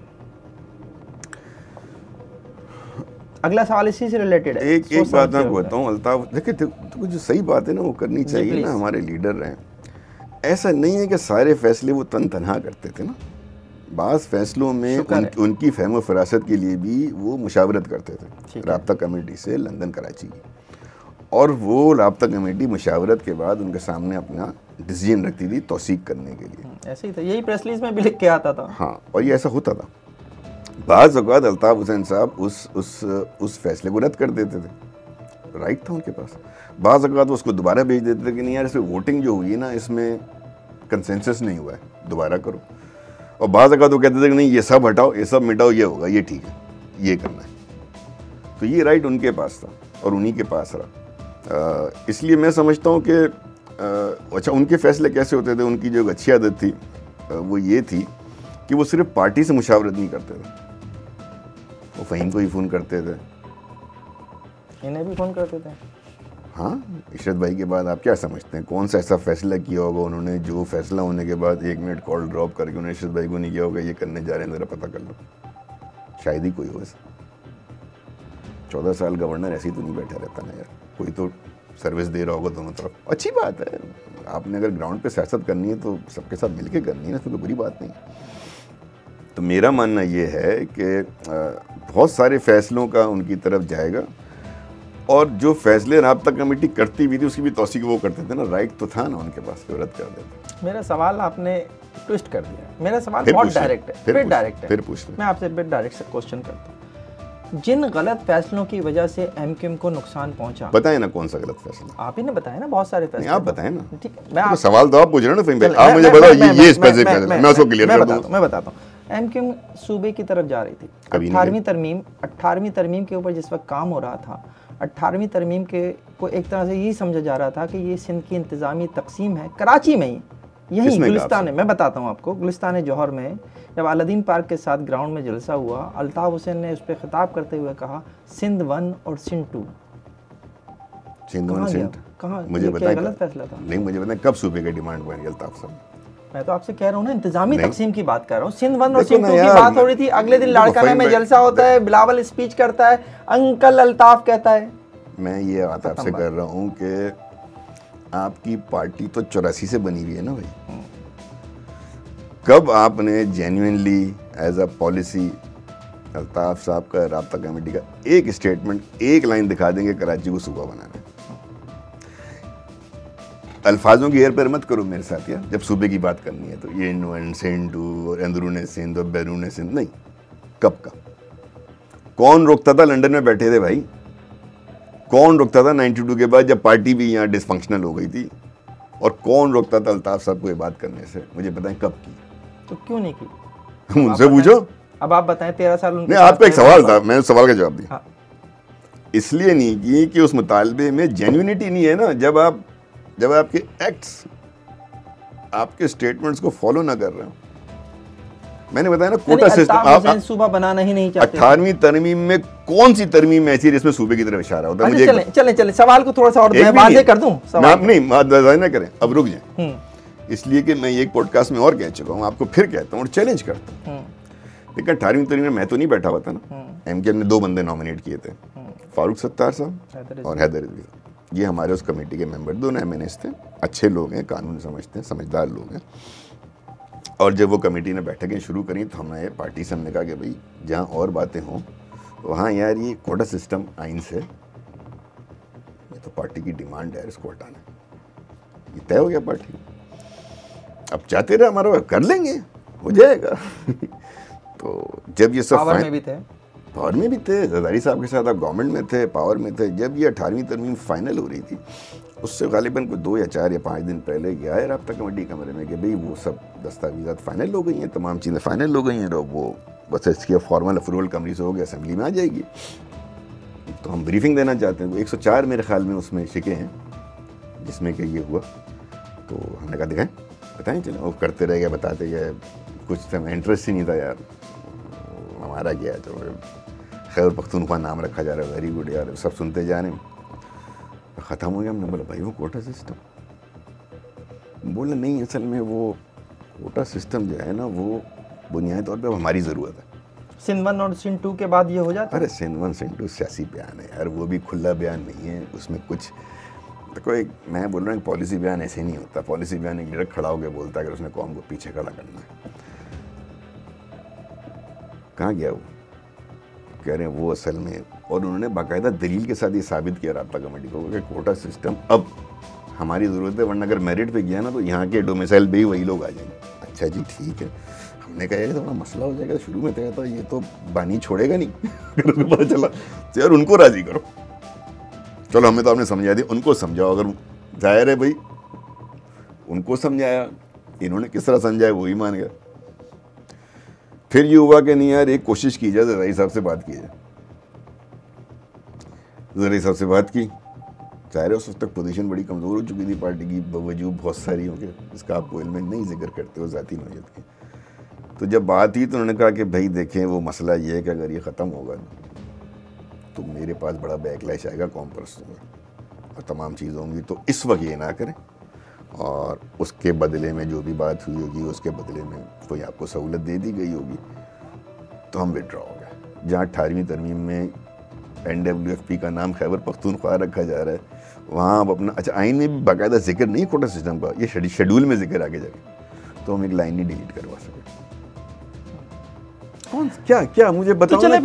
Speaker 1: अगला सवाल इसी से रिलेटेड है।
Speaker 2: एक बात मैं बताऊँ, अल्ताफ देखिए तो जो सही बात है ना वो करनी चाहिए ना। हमारे लीडर रहे, ऐसा नहीं है कि सारे फैसले वो तनहा करते थे ना। बाज़ फैसलों में उनकी फहम फरासत के लिए भी वो मुशावरत करते थे राब्ता कमेटी से लंदन कराची की, और वो राब्ता कमेटी मुशावरत के बाद उनके सामने अपना डिसीजन रखती थी तौसीक करने के लिए।
Speaker 1: ऐसे ही था, यही प्रेस रिलीज में भी लिख के आता था।
Speaker 2: हाँ, और ये ऐसा होता था। बाज़ औक़ात अल्ताफ हुसैन साहब उस फैसले को रद्द कर देते थे, राइट था उनके पास। बाज़ औक़ात वो उसको दोबारा भेज देते थे कि नहीं यार इसमें वोटिंग जो हुई ना इसमें कंसेंसस नहीं हुआ है, दोबारा करो। और बाज़ औक़ात वो कहते थे कि नहीं ये सब हटाओ, ये सब मिटाओ, ये होगा, ये ठीक है, ये करना है। तो ये राइट उनके पास था और उन्हीं के पास रहा। इसलिए मैं समझता हूँ कि अच्छा उनके फैसले कैसे होते थे। उनकी जो अच्छी आदत थी वो ये थी कि वो सिर्फ पार्टी से मुशावरत नहीं करते थे, वो फ़हीम को ही फ़ोन करते थे,
Speaker 1: इन्हें भी फ़ोन करते थे।
Speaker 2: हाँ, इशरत भाई के बाद आप क्या समझते हैं कौन सा ऐसा फैसला किया होगा उन्होंने जो फैसला होने के बाद 1 मिनट कॉल ड्रॉप करके उन्होंने इशरत भाई को नहीं किया होगा ये करने जा रहे हैं, ज़रा पता कर लो। शायद ही कोई हो ऐसा। 14 साल गवर्नर ऐसे ही तो नहीं बैठा रहता ना यार, कोई तो सर्विस दे रहा होगा दोनों तरफ। अच्छी बात है, आपने अगर ग्राउंड पे सियासत करनी है तो सबके साथ मिलके करनी है ना, तो कोई बुरी बात नहीं। तो मेरा मानना ये है कि बहुत सारे फैसलों का उनकी तरफ जाएगा, और जो फैसले राब्ता कमेटी करती भी थी उसकी भी तौसीक वो करते थे ना, राइट तो था ना उनके पास कि रद्द कर देते।
Speaker 1: मेरा सवाल आपने ट्विस्ट कर दिया। मेरा सवाल बहुत डायरेक्ट है, फिर डायरेक्ट है।
Speaker 2: फिर पूछ ले।
Speaker 1: मैं आपसे बिट डायरेक्ट से क्वेश्चन करता हूँ। जिन गलत फैसलों की वजह से एमकेएम को नुकसान पहुंचा,
Speaker 2: बताएं ना कौन सा गलत फैसला।
Speaker 1: आप ही ने बताया ना बहुत सारे फैसले।
Speaker 2: आप बताएं ना।
Speaker 1: ठीक है,
Speaker 2: सवाल तो आप पूछ रहे हो ना फ़हीम भाई, आप मुझे बताओ ये स्पेसिफिक फैसला, मैं उसको क्लियर कर दूं।
Speaker 1: मैं बताता हूँ। एमकेएम सूबे की तरफ जा रही थी। 18वीं तरमीम के ऊपर जिस वक्त काम हो रहा था, 18वीं तरमीम के को एक तरह से यही समझा जा रहा था कि ये सिंध की इंतज़ामी तकसीम है कराची में ही, यही गुलिस्तान है। मैं बताता हूँ आपको, गुलिस्तान जौहर में जब अलादीन पार्क के साथ ग्राउंड में जलसा हुआ, अल्ताफ हुसैन ने उस पर खिताब करते हुए कहा सिंध 1 और सिंध 2।
Speaker 2: सिंध 1 सिंध
Speaker 1: कहाँ?
Speaker 2: मुझे बताएं,
Speaker 1: गलत फैसला था।
Speaker 2: नहीं मुझे बताएं कब सूबे की डिमांड बनी अल्ताफ साहब?
Speaker 1: मैं तो आपसे कह रहा हूँ ना, इंतजामी तकसीम की बात कर रहा हूँ। सिंध 1 और सिंध 2 की बात हो रही थी। अगले दिन लाड़काना में जलसा होता है, बिलावल स्पीच करता है, अंकल अल्ताफ कहता है।
Speaker 2: मैं ये बात आपसे कर रहा हूँ कि आपकी पार्टी तो 84 से बनी हुई है ना भाई। कब आपने genuinely as a policy Altaf साहब का, राब्ता कमेटी का एक स्टेटमेंट, एक लाइन दिखा देंगे कराची को सूबा बनाना? अल्फाजों की हेर फेर मत करो मेरे साथ यार, जब सूबे की बात करनी है तो ये नो एंड सिंधु और अंदरून सिंध और बैरून सिंध नहीं। कब का? कौन रोकता था? लंदन में बैठे थे भाई, कौन रोकता था 92 के बाद जब पार्टी भी यहाँ डिसफंक्शनल हो गई थी? और कौन रोकता था अल्ताफ साहब को ये बात करने से? मुझे बताएं कब की?
Speaker 1: तो क्यों नहीं की?
Speaker 2: उनसे पूछो।
Speaker 1: अब आप बताएं, 13 साल
Speaker 2: नहीं, आपका एक सवाल था, मैंने सवाल का जवाब दिया। इसलिए नहीं की कि उस मुतालबे में जेन्युइनिटी नहीं है ना। जब आपके एक्ट्स, आपके स्टेटमेंट्स को फॉलो ना कर रहे हो। मैंने बताया ना, कोटा सिस्टम
Speaker 1: आप सूबा बनाना ही नहीं चाहते।
Speaker 2: 18वीं तरमीम में कौन सी तरमीम ऐसी है जिसमें सूबे की तरफ इशारा होता है?
Speaker 1: मुझे चले सवाल को थोड़ा सा और वाज़ेह कर दूं।
Speaker 2: नहीं, वाज़ेह ना करें, अब रुक जाएं। इसलिए कि मैं एक पॉडकास्ट में और कह चुका हूँ, आपको फिर कहता हूँ और चैलेंज करता हूँ। लेकिन 18वीं तरमीम में मैं तो नहीं बैठा हुआ था ना। एमके ने 2 बंदे नॉमिनेट किए थे, फारूक सत्तार साहब और हैदर रिजवी साहब। ये हमारे उस कमेटी के मेंबर, दोनों एमएनएस थे, अच्छे लोग हैं, कानून समझते हैं, समझदार लोग हैं। और जब वो कमेटी ने बैठकें शुरू करी तो हमारे पार्टी से हमने कहा कि भाई जहाँ और बातें हों वहाँ यार ये कोटा सिस्टम आइन से, ये तो पार्टी की डिमांड है इसको हटाना। ये तय हो गया पार्टी। अब चाहते रहे हमारा, कर लेंगे, हो जाएगा। तो जब ये सब
Speaker 1: पावर में भी थे,
Speaker 2: पावर में भी थे, जरदारी साहब के साथ आप गवर्नमेंट में थे, पावर में थे। जब ये 18वीं तरमीम फाइनल हो रही थी, उससे गालिबन कोई 2 या 4 या 5 दिन पहले गया है राब्ता कमेटी कमरे में कि भाई वो सब दस्तावेज़ात फाइनल हो गई हैं, तमाम चीज़ें फाइनल हो गई हैं, तो वो बस इसकी फॉर्मल अप्रूवल कमरी से हो गया, असेंबली में आ जाएगी। तो हम ब्रीफिंग देना चाहते हैं। 104 मेरे ख्याल में उसमें शिके हैं जिसमें कि ये हुआ। तो हमने कहा दिखाएं, बताएं, चलो। वो करते रह गए, बताते गए, कुछ समय इंटरेस्ट ही नहीं था यार, हमारा क्या है। चलो खैबर पख्तूनख्वा नाम रखा जा रहा है, वेरी गुड यार, सब सुनते जा रहे हैं। ख़त्म हो गया। हमने बोला भाई वो कोटा सिस्टम, बोले नहीं असल में वो कोटा सिस्टम जो है ना वो बुनियादी तौर पे हमारी ज़रूरत है।
Speaker 1: सिंध 1 और सिंध 2 के बाद ये हो जाता है?
Speaker 2: अरे सिंध 1 सिंध 2 सियासी बयान है यार, वो भी खुला बयान नहीं है, उसमें कुछ देखो। एक मैं बोल रहा हूँ पॉलिसी बयान ऐसे नहीं होता। पॉलिसी बयान एक लीडर खड़ा होकर बोलता है अगर उसने कौम को पीछे खड़ा करना है। कहाँ गया वो? कह रहे हैं वो असल में, और उन्होंने बाकायदा दलील के साथ ये साबित किया राब्ता कमेटी को कि कोटा सिस्टम अब हमारी ज़रूरत है, वरना अगर मेरिट पे गया ना तो यहाँ के डोमिसाइल पे ही वही लोग आ जाएंगे। अच्छा जी ठीक है। हमने कहा यार थोड़ा मसला हो जाएगा, शुरू में तय था ये तो बानी छोड़ेगा नहीं। अगर उसको पता चला तो यार उनको राज़ी करो। चलो हमें तो आपने समझा दिया, उनको समझाओ। अगर जाहिर है भाई उनको समझाया, इन्होंने किस तरह समझाया वही मान गया। फिर ये हुआ कि नहीं यार एक कोशिश की जाए, जरदारी साहब से बात की जाए। जरदारी साहब से बात की, जाहिर है उस वक्त तक पोजीशन बड़ी कमज़ोर हो चुकी थी पार्टी की, बावजूद बहुत सारी हो गए, इसका आपको इल्म नहीं जिक्र करते हो ज़ाती नौयत की। तो जब बात ही तो उन्होंने कहा कि भाई देखें वो मसला ये है कि अगर ये ख़त्म होगा तो मेरे पास बड़ा बैकलैश आएगा कौम परस्तों का और तमाम चीज़ें होंगी, तो इस वक्त ये ना करें और उसके बदले में जो भी बात हुई होगी उसके बदले में कोई आपको सहूलत दे दी गई होगी तो हम विड्रॉ हो गए। जहाँ 18वीं तरमीम में NWFP का नाम खैबर पख्तूनख्वा रखा जा रहा है, वहाँ अब अपना अच्छा आइन में भी बाकायदा जिक्र नहीं कोटा सिस्टम का, ये शेड्यूल में जिक्र आगे जाके, तो हम एक लाइन ही डिलीट करवा सके। कौन क्या क्या मुझे बताओ।
Speaker 1: चले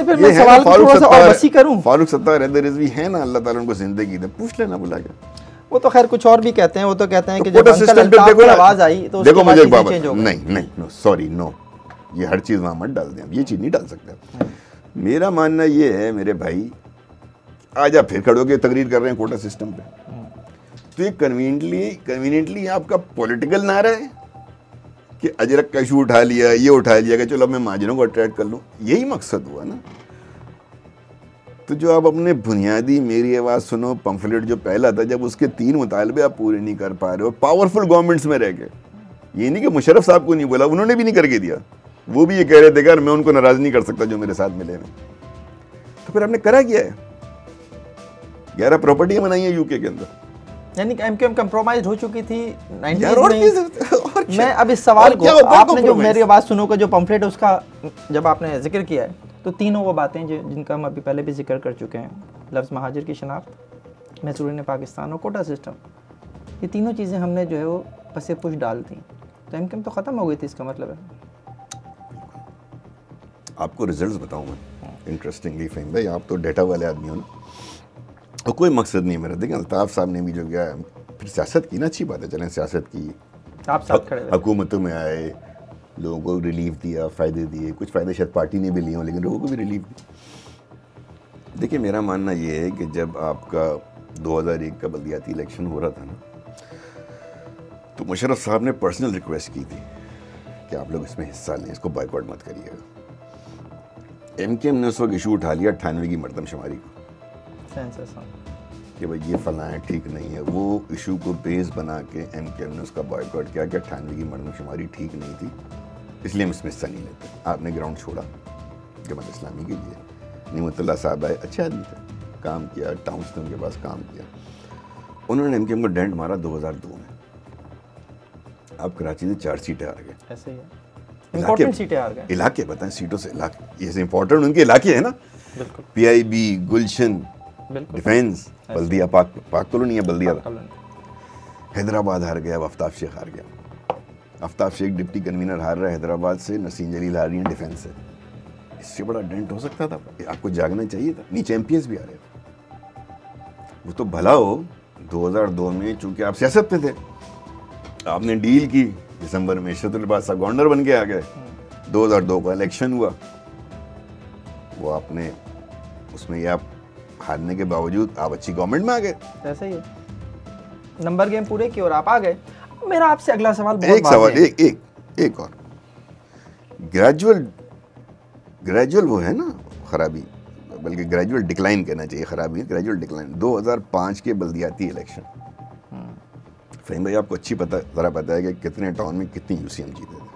Speaker 1: फिर मैं सवाल को थोड़ा सा और वसी करूं।
Speaker 2: फारूक सत्तार हैदर रिजवी है ना, अल्लाह ताला उनको जिंदगी दे, पूछ लेना बुला के।
Speaker 1: वो तो खैर कुछ और भी कहते हैं, वो तो कहते हैं कि
Speaker 2: जब अंकल की
Speaker 1: आवाज आई तो
Speaker 2: देखो मुझे एक बात नहीं सॉरी नो, ये हर चीज़ वहाँ मत डाल दें, ये चीज़ नहीं डाल सकते। मेरा मानना ये है मेरे भाई, आज आप फिर खड़े होकर तकरीर कर रहे हैं कोटा सिस्टम पे, तो ये कन्वीनियंटली आपका पॉलिटिकल नारा है कि अजरक का इशू उठा लिया, ये उठा लिया कि चलो मैं महाजनों को अट्रैक्ट कर लूँ, यही मकसद हुआ ना। तो जो आप अपने बुनियादी मेरी आवाज़ सुनो पंफलेट जो पहला था, जब उसके 3 मुतालबे आप पूरे नहीं कर पा रहे हो पावरफुल गवर्नमेंट्स में रह के, ये नहीं कि मुशर्रफ साहब को नहीं बोला, उन्होंने भी नहीं करके दिया, वो भी ये कह रहे थे यार मैं उनको नाराज़ नहीं कर सकता जो मेरे साथ मिले हैं, तो फिर आपने करा क्या है? 11 प्रॉपर्टियाँ बनाई हैं यूके के अंदर,
Speaker 1: यानी कि एमक्यूएम कंप्रोमाइज हो चुकी थी 90s में। मैं अब इस सवाल को आपने जो मेरी आवाज़ सुनो का जो पंफलेट उसका जब आपने जिक्र किया है, तो तीनों वो बातें जिनका हम अभी पहले भी जिक्र कर चुके हैं, लफ्ज़ महाजिर की शनाख्त, महसूरीन पाकिस्तान और कोटा सिस्टम, ये तीनों चीज़ें हमने जो है वो पसे पुश डाल दी, तो एमकेएम तो ख़त्म हो गई थी, इसका मतलब है।
Speaker 2: आपको रिजल्ट्स बताऊं मैं इंटरेस्टिंगली फ़हीम भाई, आप तो डेटा वाले आदमी हो ना, और कोई मकसद नहीं है मेरा। देखिए अल्ताफ़ साहब ने भी जो किया, फिर सियासत की ना, अच्छी बात है, चलें सियासत की,
Speaker 1: आप साथ खड़े हुए,
Speaker 2: हुकूमतों में आए, लोगों को रिलीफ दिया, फ़ायदे दिए, कुछ फ़ायदे शायद पार्टी ने भी लिए हों लेकिन लोगों को भी रिलीफ दिया। देखिए मेरा मानना ये है कि जब आपका 2001 का बल्दियाती इलेक्शन हो रहा था ना, तो मुशर्रफ साहब ने पर्सनल रिक्वेस्ट की थी कि आप लोग इसमें हिस्सा लें, इसको बॉयकॉट मत करिएगा। एमकेएम ने उस वक्त इशू उठा लिया 98 की मरदमशुमारी को, कि भाई ये फलां ठीक नहीं है। वो इशू को बेस बना के एमकेएम ने उसका बॉयकॉट किया कि 98 की मरदमशुमारी ठीक नहीं थी, इसलिए हम इसमें हिस्सा नहीं लेते। आपने ग्राउंड छोड़ा जमात इस्लामी के लिए। निमतुल्लाह साहब आए, अच्छे आदमी थे, काम किया, टाउन्स ने उनके पास काम किया। उन्होंने एमकेएम को डेंट मारा 2002 में। आप कराची से 4 सीटें हार गए।
Speaker 1: ऐसे ही है, इंपॉर्टेंट सीटें हार गए।
Speaker 2: इलाके बताएं, सीटों से इलाके, ये इंपॉर्टेंट उनके इलाके है ना,
Speaker 1: बिल्कुल,
Speaker 2: पीआईबी, गुलशन, डिफेंस, बल्दिया, पाक कॉलोनी है, बल्दिया था। हैदराबाद हार गया, आफ्ताब शेख हार गया। आफ्ताब शेख डिप्टी कन्वीनर हार रहा है हैदराबाद से, नसीम जलील हार रही है डिफेंस से। इससे बड़ा डेंट हो सकता था? आपको जागना चाहिए था। नीचे एमपीएस भी आ रहे थे। वो तो भला हो 2002 में, चूंकि आप सियासत पे थे, आपने डील की, दिसंबर में इशरतुल बादशाह गवर्नर बन के आ गए। 2002 का इलेक्शन हुआ, वो आपने उसमें ये आप हारने के बावजूद आप अच्छी गवर्नमेंट में आ गए।
Speaker 1: ऐसा ही है, नंबर गेम पूरे किए और आप आ गए। मेरा आपसे अगला सवाल बहुत
Speaker 2: एक सवाल, एक और, ग्रेजुअल वो है ना खराबी, बल्कि ग्रेजुअल डिक्लाइन कहना चाहिए, खराबी, ग्रेजुअल डिक्लाइन। 2005 के बल्दियाती इलेक्शन, फ़हीम भाई आपको अच्छी ज़रा पता है कि कितने टाउन में कितनी यूसीएम जीते थे।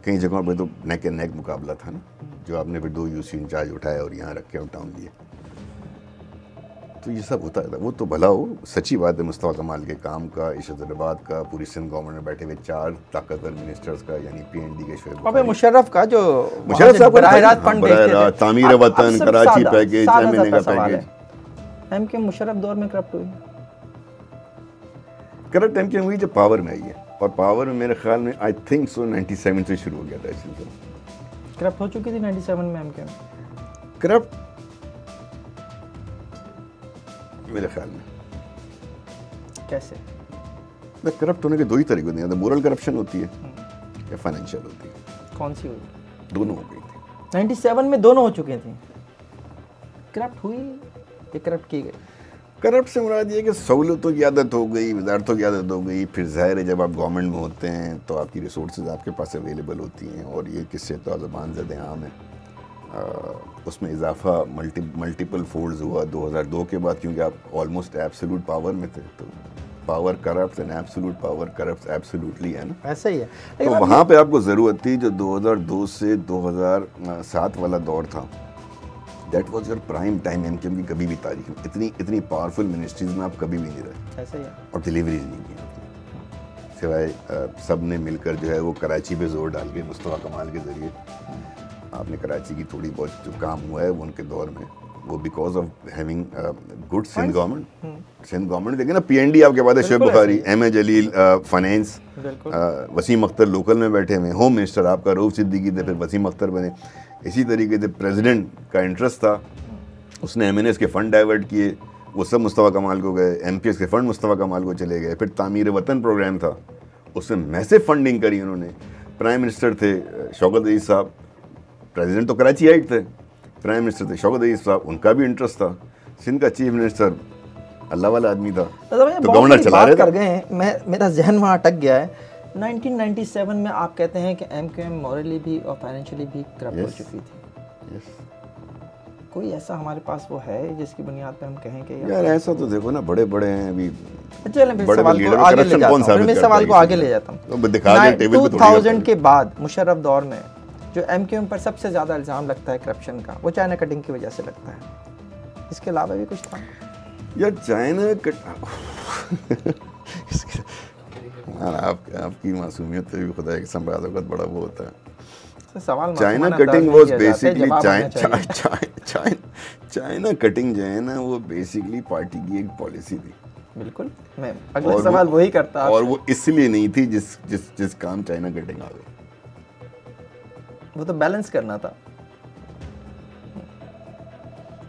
Speaker 2: कई जगहों पे तो नेक एंड नेक मुकाबला था ना, जो आपने फिर 2 यूसी इंचार्ज उठाए और यहाँ रख के टाउन लिए। तो ये सब होता था। वो तो भला हो, सच्ची बात है, मुस्तफ़ा कमाल के काम का, इशरतुल्लाबाद का, पूरी सिंध गवर्नमेंट में बैठे हुए 4 ताकतवर मिनिस्टर्स का, यानी पीएनडी के शोएब बुखारी,
Speaker 1: मुशर्रफ का जो
Speaker 2: मुशर्रफ साहब
Speaker 1: बराह फंड भेजते थे,
Speaker 2: तामीर वतन, कराची पैकेज, एमएनए का पैकेज।
Speaker 1: एमकेएम मुशर्रफ दौर में करप्ट हुई।
Speaker 2: करप्ट एमकेएम हुई जब पावर में आई है, और पावर में मेरे ख्याल में आई थिंक सो 97 से शुरू हो गया था इस सिलसिला।
Speaker 1: करप्ट हो चुकी थी 97 में एमकेएम।
Speaker 2: करप्ट मेरे ख्याल में
Speaker 1: कैसे?
Speaker 2: करप्ट होने के 2 ही तरीके होते हैं, मोरल करप्शन होती है या फाइनेंशियल होती है।
Speaker 1: कौन सी हुई?
Speaker 2: दोनों हो गई थी
Speaker 1: 97 में, दोनों हो चुकी थी। करप्ट हुई या करप्ट की गई?
Speaker 2: करप्ट से मुराद ये कि सहूलतों की आदत हो गई, वजारतों की आदत हो गई। फिर जाहिर है जब आप गवर्नमेंट में होते हैं तो आपकी रिसोर्सेज आपके पास अवेलेबल होती हैं, और ये किससे तो ज़बान ज़द आम है। उसमें इजाफा मल्टीपल फोल्ड्स हुआ 2002 के बाद, क्योंकि आप ऑलमोस्ट एब्सोल्यूट पावर में थे। तो power corrupt and absolute power corrupt absolutely है ना,
Speaker 1: ऐसा ही है।
Speaker 2: तो वहाँ पे आपको ज़रूरत थी, जो 2002 से 2007 वाला दौर था, that was your prime time. MQM की कभी भी तारीख में इतनी पावरफुल मिनिस्ट्रीज में आप कभी भी नहीं रहे।
Speaker 1: ऐसा ही है।
Speaker 2: और डिलीवरीज नहीं की आपने, सिवाय सब ने मिलकर जो है वो कराची पे जोर डाल के मुस्तफ़ा कमाल के ज़रिए आपने कराची की थोड़ी बहुत जो काम हुआ है वो उनके दौर में, वो because of having good Sindh government. Sindh government देखिए ना, पीएनडी आपके बाद है, Shoaib Bukhari, M A Jalil finance, Waseem Akhtar local में बैठे हुए, होम मिनिस्टर आपका रऊफ सिद्दीकी थे, फिर वसीम अख्तर बने। इसी तरीके से प्रेसिडेंट का इंटरेस्ट था, उसने एमएनएस के फंड डाइवर्ट किए, वो सब मुस्तफ़ा कमाल को गए। एमपीएस के फंड मुस्तफ़ा कमाल को चले गए। फिर तामीर वतन प्रोग्राम था, उसमें मैसिव फंडिंग करी उन्होंने। प्राइम मिनिस्टर थे शौकत अजीज़ साहब, प्रेसिडेंट तो कराची आइट थे, प्राइम मिनिस्टर थे शौकत अजीज़ साहब, उनका भी इंटरेस्ट था। सिंध का चीफ मिनिस्टर अल्लाह वाला आदमी था, तो गवर्नर चला रहे थे।
Speaker 1: मेरा जहन वहाँ अटक गया है। 1997 में आप कहते हैं कि एमकेएम मॉरली भी और फाइनेंशियली भी करप्ट हो चुकी थी। कोई ऐसा हमारे पास वो है जिसकी बुनियाद पे हम कहें कि
Speaker 2: यार ऐसा तो देखो ना, बड़े बड़े हैं अभी।
Speaker 1: चलें फिर सवाल को आगे ले जाता हूं, मैं सवाल को आगे ले जाता हूं। 2000 के बाद मुशर्रफ दौर में जो एमकेएम पर सबसे ज़्यादा इल्ज़ाम लगता है करप्शन का, वो चाइना कटिंग की वजह से लगता है। इसके अलावा भी कुछ था?
Speaker 2: यार चाइना आपकी मासूमियत पे भी खुदा की संभाल वक्त बड़ा वो होता है।
Speaker 1: सवाल
Speaker 2: China cutting was basically China cutting जो है ना वो बेसिकली पार्टी की एक पॉलिसी थी।
Speaker 1: बिल्कुल, मैं अगला सवाल वही करता।
Speaker 2: और वो इसलिए नहीं थी जिस काम चाइना कटिंग आ गई,
Speaker 1: वो तो बैलेंस करना था।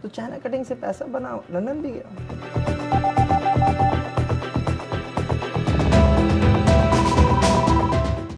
Speaker 1: तो चाइना कटिंग से पैसा बना, लंदन भी गया।